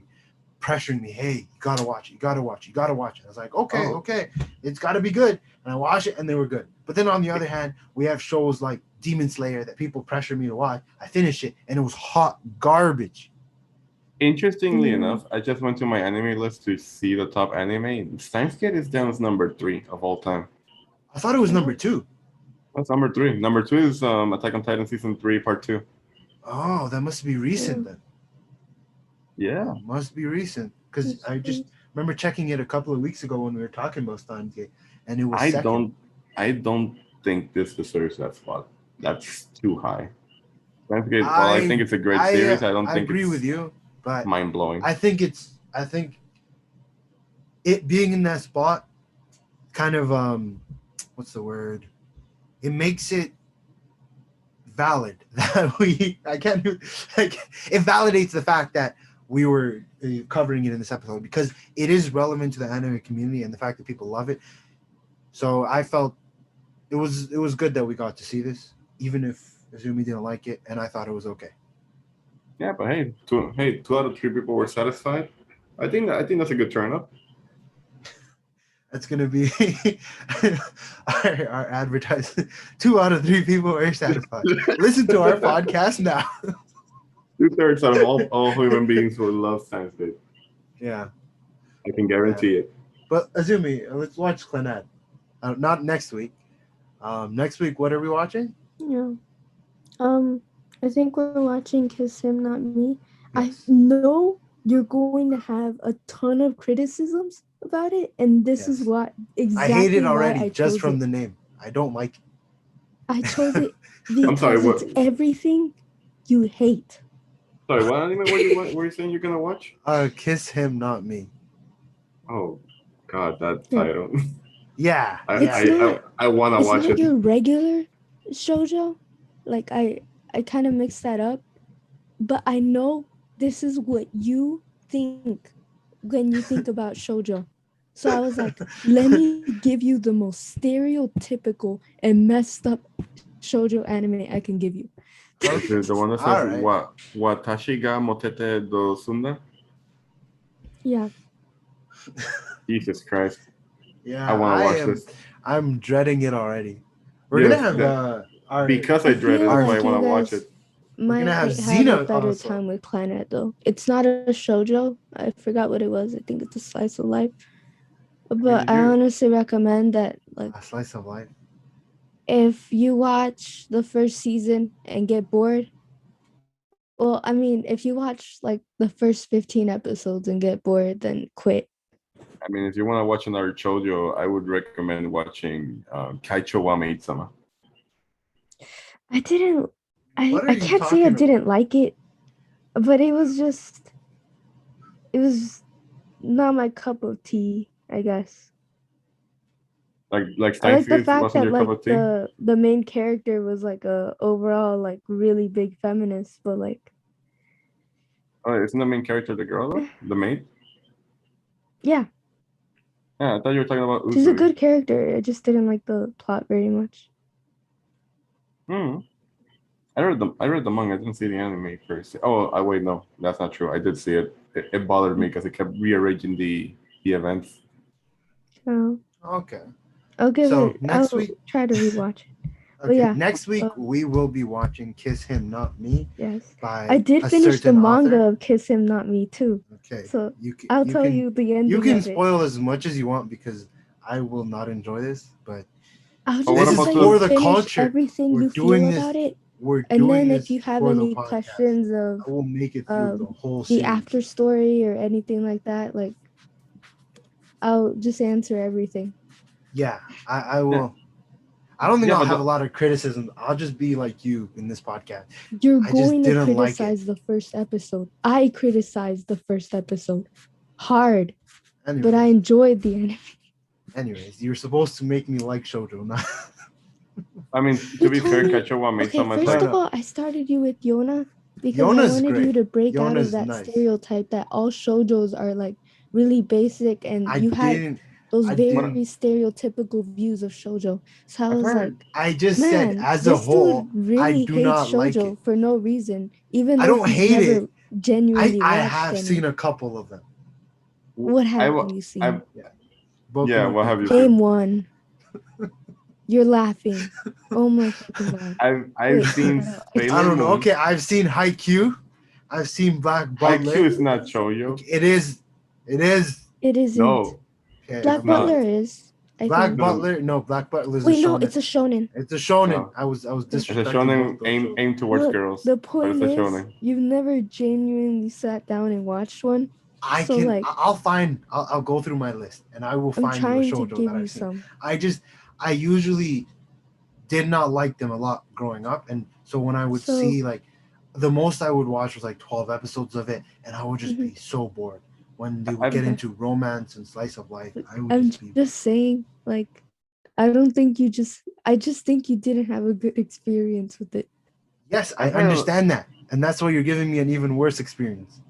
pressuring me, hey, you gotta watch it, you gotta watch it, you gotta watch it. I was like, okay, Oh, okay, it's gotta be good. And I watched it and they were good. But then on the other hand, we have shows like Demon Slayer that people pressure me to watch. I finished it and it was hot garbage. interestingly Yeah. enough, I just went to my anime list to see the top anime. Steins Gate is down as number 3 of all time. I thought it was number 2. That's number 3. Number 2 is Attack on Titan season 3 part 2. Oh, that must be recent then. Yeah. Must be recent. Because I just remember checking it a couple of weeks ago when we were talking about Steins Gate, and it was I second. don't think this deserves that spot. That's too high. Steins Gate, while I think it's a great series, I don't think agree it's with you, but mind blowing. I think it being in that spot kind of what's the word? It makes it valid that I can't like it validates the fact that we were covering it in this episode because it is relevant to the anime community and the fact that people love it. So I felt it was good that we got to see this, even if Azumi didn't like it, and I thought it was okay. Yeah, but hey, 2 out of 3 people were satisfied. I think that's a good turn up. That's gonna be our advertisement. 2 out of 3 people are satisfied. Listen to our podcast now. 2/3 out of all human beings will love Steins Gate. Yeah, I can guarantee it. but Azumi, let's watch Clannad. Not next week. Next week, what are we watching? Yeah. I think we're watching Kiss Him, Not Me. Yes. I know you're going to have a ton of criticisms about it, and this is Yes. what exactly I hate it why already I just chose from it. the name. I don't like it. I chose it I'm sorry, because what? it's everything you hate. Sorry, what anime were you saying you're gonna watch? Kiss Him, Not Me. Oh, God, that Yeah. title. Yeah. I wanna It's watch not it. your regular shoujo. Like I kind of mixed that up, but I know this is what you think when you think about shoujo. So I was like, let me give you the most stereotypical and messed up shoujo anime I can give you. Is it the one that All says right. Watashi ga motete do sunda? Yeah. Jesus Christ. Yeah, I wanna watch this. I'm dreading it already. We're Yes, gonna have our because I dread it, feel that's why I like wanna you watch guys it. might gonna have have Xena a better also. time with Planet though. It's not a shoujo. I forgot what it was. I think it's a slice of life. But I honestly recommend that, like, a slice of life. if you watch the first season and get bored, well, I mean, if you watch like the first 15 episodes and get bored, then quit. I mean, if you want to watch another shoujo, I would recommend watching Kaicho wa Maid-sama. I didn't. What are I you can't say I talking didn't like it, but it was not my cup of tea, I guess. Like I like the Steins fact wasn't that your cup like of tea? the main character was like a overall like really big feminist, but like Oh, isn't the main character the girl though? The maid? yeah, Yeah, I thought you were talking about Uzui. she's a good character. I just didn't like the plot very much. I read the manga. I didn't see the anime first. Oh, wait, no, that's not true. I did see it. It bothered me because it kept rearranging the events. So Okay. I'll Next week, try to rewatch it. okay, yeah, next week we will be watching "Kiss Him Not Me." Yes, by I did a finish the certain manga author. of "Kiss Him Not Me" too. Okay, So you can, I'll you tell can, you the ending. you can of spoil it. as much as you want because I will not enjoy this. But I'll Oh, what just about let the- you for the finish culture. everything We're you doing feel this- about it, We're and doing then this if you have for the any podcast. questions of I will make it through the whole the series. after story or anything like that, like I'll just answer everything. Yeah, I will. Yeah. I don't think Yeah, I'll but have a lot of criticism. I'll just be like you in this podcast. You're I just going to didn't like it. criticize the first episode. I criticized the first episode hard, Anyways, but I enjoyed the anime. anyways, you're supposed to make me like shoujo, not. I mean, to be fair, Kaicho wa Okay, Maid-sama is first like of all, I started you with Yona because Yona's I wanted great. you to break out Yona's of that nice. stereotype that all shoujos are like really basic, and I you had didn't. those I very didn't- stereotypical views of shoujo. So I I've was heard. like, I just said man, as a this whole, dude really I do hates not like shoujo it. for no reason, even I though don't he's hate never it. genuinely I watched have any. seen a couple of them. What have you seen? Boku Yeah, no what have you Pico. seen? Name one. You're laughing. Oh my fucking god. I've Wait, seen Sailor I don't know. Moon. Okay, I've seen Haikyuu. I've seen Black Butler. Haikyuu is not shoujo. It is. It is. It isn't. No. Okay, Black it's not. Butler is. I Black think. Butler. No, Black Butler is Wait, a shonen. no, it's a shonen. It's a shonen. No. I was It's a disrespecting shonen both those shows. aimed towards Look, girls. the but point it's a is, shonen. you've never genuinely sat down and watched one. I So, can. like, I'll find. I'll go through my list and I will I'm find you a trying to shoujo give that you I've seen. some. I usually did not like them a lot growing up, and so when I would see like the most I would watch was like 12 episodes of it, and I would just be so bored. When they would get into romance and slice of life, I would I'm just be just saying, like, I just think you didn't have a good experience with it. Yes, I understand that, and that's why you're giving me an even worse experience.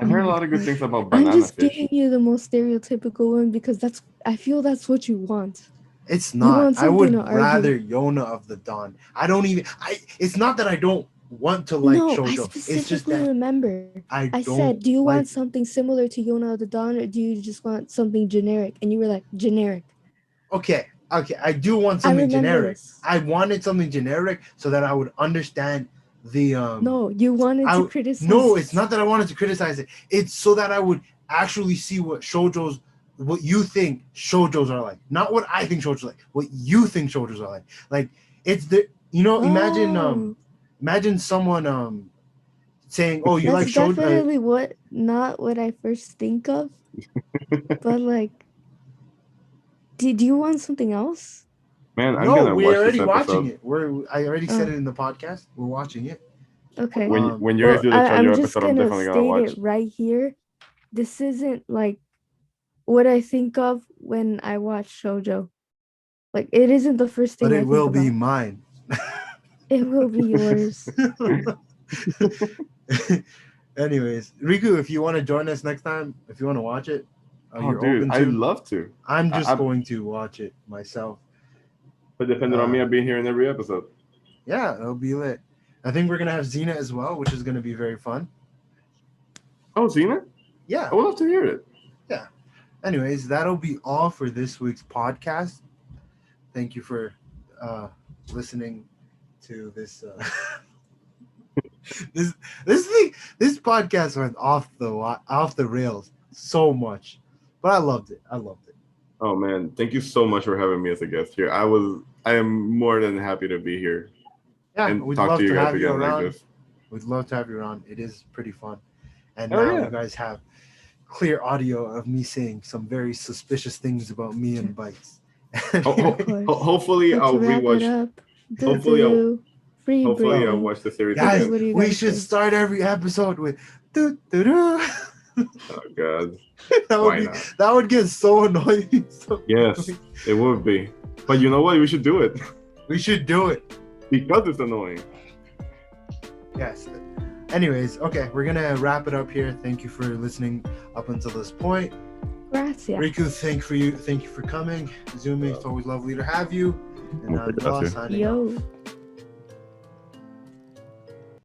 I've heard a lot of good things about I'm Banana just Fish. giving you the most stereotypical one because I feel that's what you want. It's not. I would something to rather argue. Yona of the Dawn. I don't even. It's not that I don't want to like No, I shoujo. It's just specifically that remember. I I don't said, do you like want something similar to Yona of the Dawn, or do you just want something generic? And you were like, generic. Okay, I do want I something remember generic. this. I wanted something generic so that I would understand the No, you wanted to criticize. No, it's not that I wanted to criticize it. It's so that I would actually see what you think shoujos are like. Not what I think shoujos are like. What you think shoujos are like. Like it's imagine someone saying, "Oh, you like That's shoujo." definitely not what I first think of. But like, do you want something else? Man, I'm No, gonna we're watch already this watching episode. it. I already said it in the podcast. We're watching it. Okay. When you guys do the I'm shoujo just episode, I'm gonna definitely gonna state watch. it right here. This isn't like what I think of when I watch shoujo. Like it isn't the first thing. But I it will think be about. mine. It will be yours. Anyways, Riku, if you want to join us next time, if you want to watch it, Oh, dude, I'd love to. I'm just going to watch it myself. But depending on me, being here in every episode. Yeah, it'll be lit. I think we're gonna have Xena as well, which is gonna be very fun. Oh, Xena? Yeah, I would love to hear it. Yeah. Anyways, that'll be all for this week's podcast. Thank you for listening to this. This podcast went off the rails so much, but I loved it. Oh man, thank you so much for having me as a guest here. I am more than happy to be here. Yeah, and we'd talk love to you to guys have you again around. like this. We'd love to have you around. It is pretty fun, and Oh, now yeah. you guys have clear audio of me saying some very suspicious things about me and bikes. Hopefully I'll rewatch. Hopefully I'll watch the series guys, again. we should start every episode with doo doo doo. Oh god. That would get so annoying. Yes, it would be. But you know what? We should do it. We should do it. Because it's annoying. Yes. Anyways, okay, we're gonna wrap it up here. Thank you for listening up until this point. Gracias. Riku, thank you for coming. Zumi, it's always lovely to have you. And Yo.